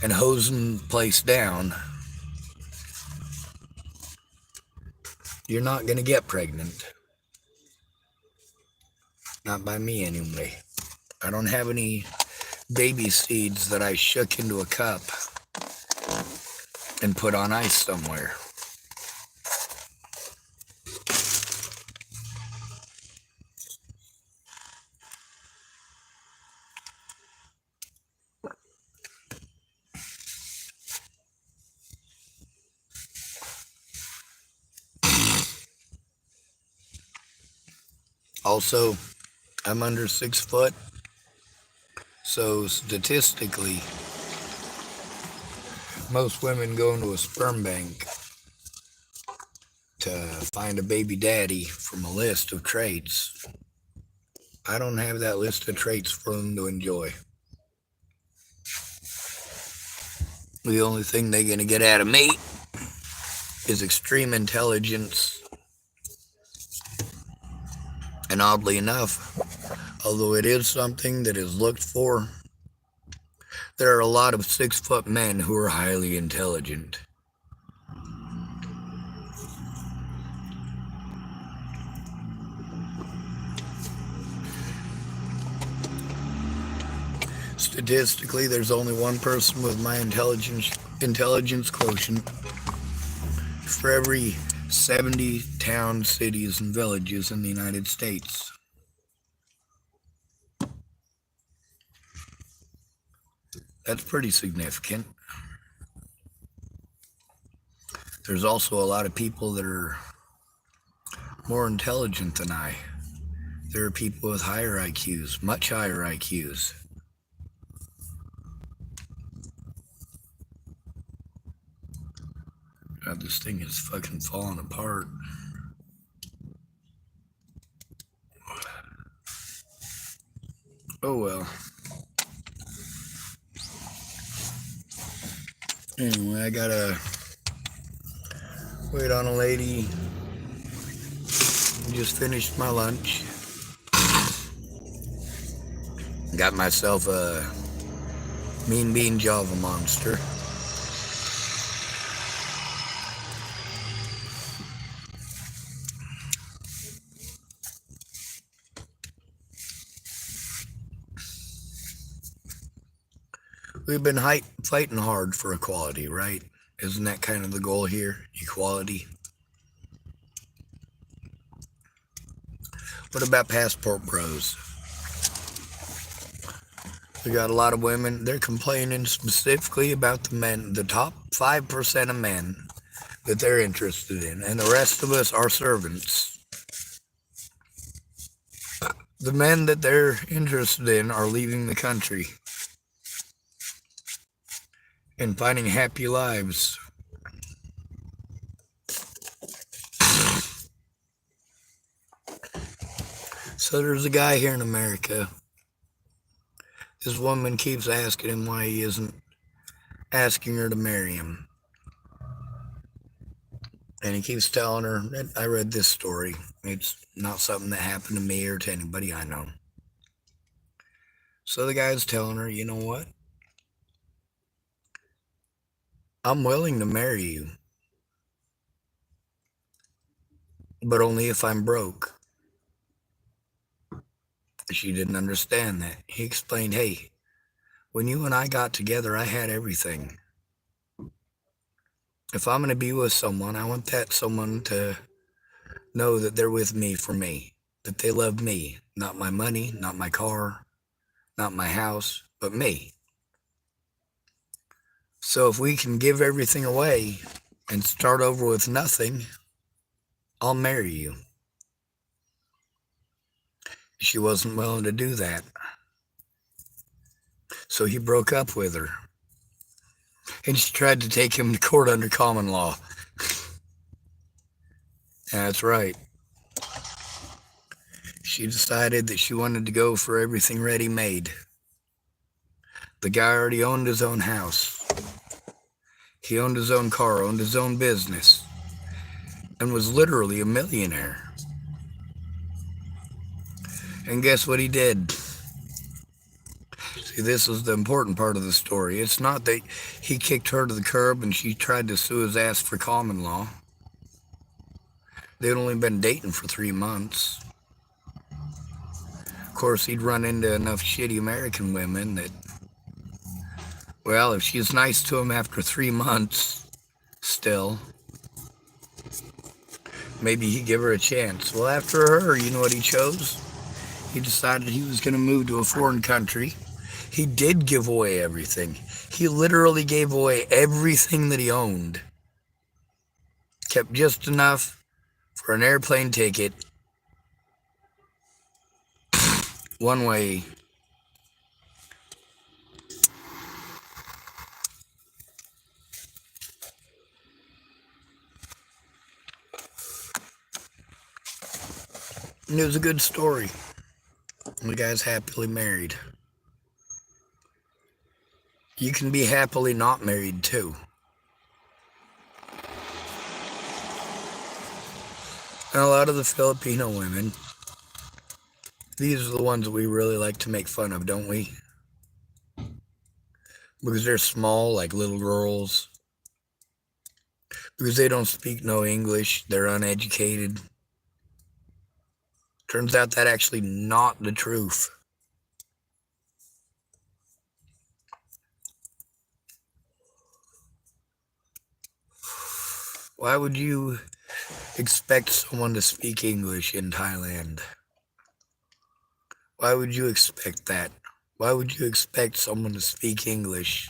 and hosing the place down, you're not going to get pregnant. Not by me, anyway. I don't have any baby seeds that I shook into a cup and put on ice somewhere. Also, I'm under 6 foot, so statistically, most women go into a sperm bank to find a baby daddy from a list of traits. I don't have that list of traits for them to enjoy. The only thing they're going to get out of me is extreme intelligence. And oddly enough, although it is something that is looked for, there are a lot of 6 foot men who are highly intelligent. Statistically, there's only one person with my intelligence quotient for every 70 towns, cities, and villages in the United States. That's pretty significant. There's also a lot of people that are more intelligent than I. There are people with higher IQs, much higher IQs. God, this thing is fucking falling apart. Oh well. Anyway, I gotta wait on a lady. Just finished my lunch. Got myself a mean bean Java monster. We've been fighting hard for equality, right? Isn't that kind of the goal here? Equality. What about passport bros? We got a lot of women. They're complaining specifically about the men, the top 5% of men that they're interested in. And the rest of us are servants. The men that they're interested in are leaving the country and finding happy lives. So there's a guy here in America. This woman keeps asking him why he isn't asking her to marry him. And he keeps telling her, I read this story. It's not something that happened to me or to anybody I know. So the guy's telling her, you know what? I'm willing to marry you, but only if I'm broke. She didn't understand that. He explained, hey, when you and I got together, I had everything. If I'm going to be with someone, I want that someone to know that they're with me for me, that they love me, not my money, not my car, not my house, but me. So if we can give everything away and start over with nothing, I'll marry you. She wasn't willing to do that. So he broke up with her. And she tried to take him to court under common law. That's right. She decided that she wanted to go for everything ready-made. The guy already owned his own house. He owned his own car, owned his own business, and was literally a millionaire. And guess what he did? See, this is the important part of the story. It's not that he kicked her to the curb and she tried to sue his ass for common law. They'd only been dating for 3 months. Of course, he'd run into enough shitty American women that, well, if she's nice to him after 3 months, still, maybe he'd give her a chance. Well, after her, you know what he chose? He decided he was going to move to a foreign country. He did give away everything. He literally gave away everything that he owned. Kept just enough for an airplane ticket. One way. And it was a good story. And the guy's happily married. You can be happily not married too. And a lot of the Filipino women, these are the ones that we really like to make fun of, don't we? Because they're small, like little girls. Because they don't speak no English, they're uneducated. Turns out that actually not the truth. Why would you expect someone to speak English in Thailand? Why would you expect that? Why would you expect someone to speak English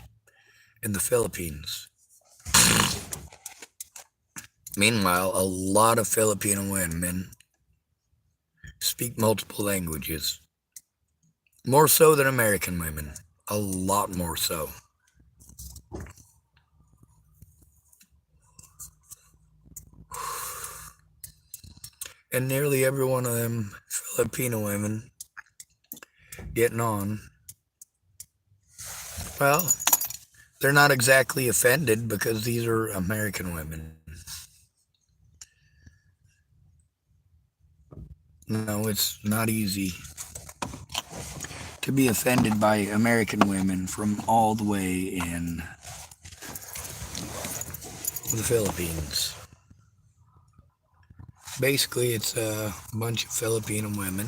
in the Philippines? Meanwhile, a lot of Filipino women speak multiple languages. More so than American women. A lot more so. And nearly every one of them Filipino women getting on, well, they're not exactly offended because these are American women. No, it's not easy to be offended by American women from all the way in the Philippines. Basically, it's a bunch of Filipino women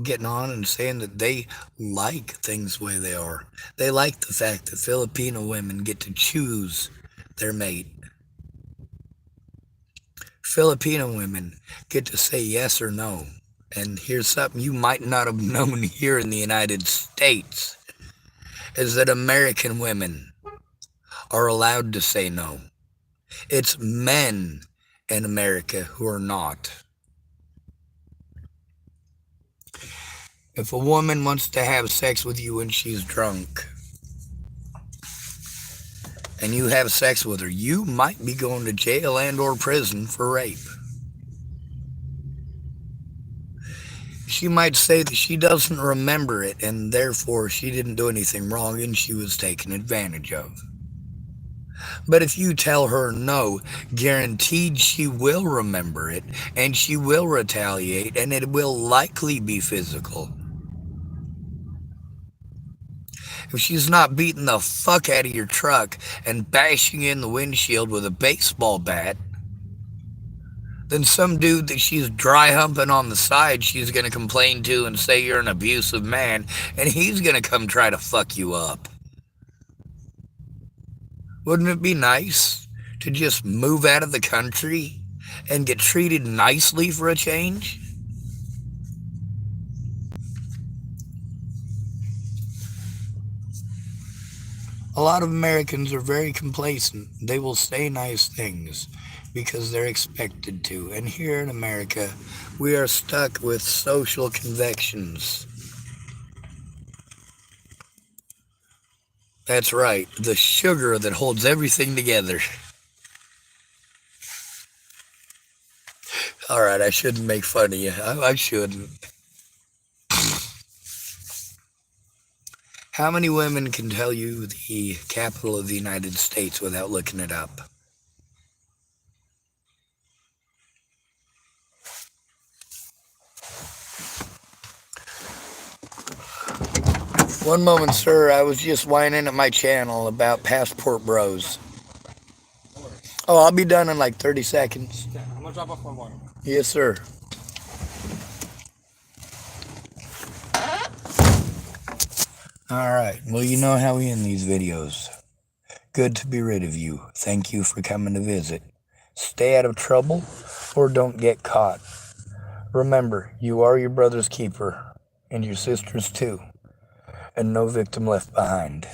getting on and saying that they like things the way they are. They like the fact that Filipino women get to choose their mate. Filipino women get to say yes or no. And here's something you might not have known here in the United States, is that American women are allowed to say no. It's men in America who are not. If a woman wants to have sex with you when she's drunk, and you have sex with her, you might be going to jail and or prison for rape. She might say that she doesn't remember it, and therefore she didn't do anything wrong and she was taken advantage of. But if you tell her no, guaranteed she will remember it, and she will retaliate, and it will likely be physical. If she's not beating the fuck out of your truck and bashing you in the windshield with a baseball bat, then some dude that she's dry humping on the side she's going to complain to and say you're an abusive man, and he's going to come try to fuck you up. Wouldn't it be nice to just move out of the country and get treated nicely for a change? A lot of Americans are very complacent. They will say nice things because they're expected to. And here in America, we are stuck with social convictions. That's right, the sugar that holds everything together. All right, I shouldn't make fun of you. I shouldn't. How many women can tell you the capital of the United States without looking it up? One moment, sir. I was just whining at my channel about Passport Bros. Oh, I'll be done in like 30 seconds. Okay, I'm gonna drop off my water. Yes, sir. All right. Well, you know how we end these videos. Good to be rid of you. Thank you for coming to visit. Stay out of trouble or don't get caught. Remember, you are your brother's keeper and your sister's too. And no victim left behind.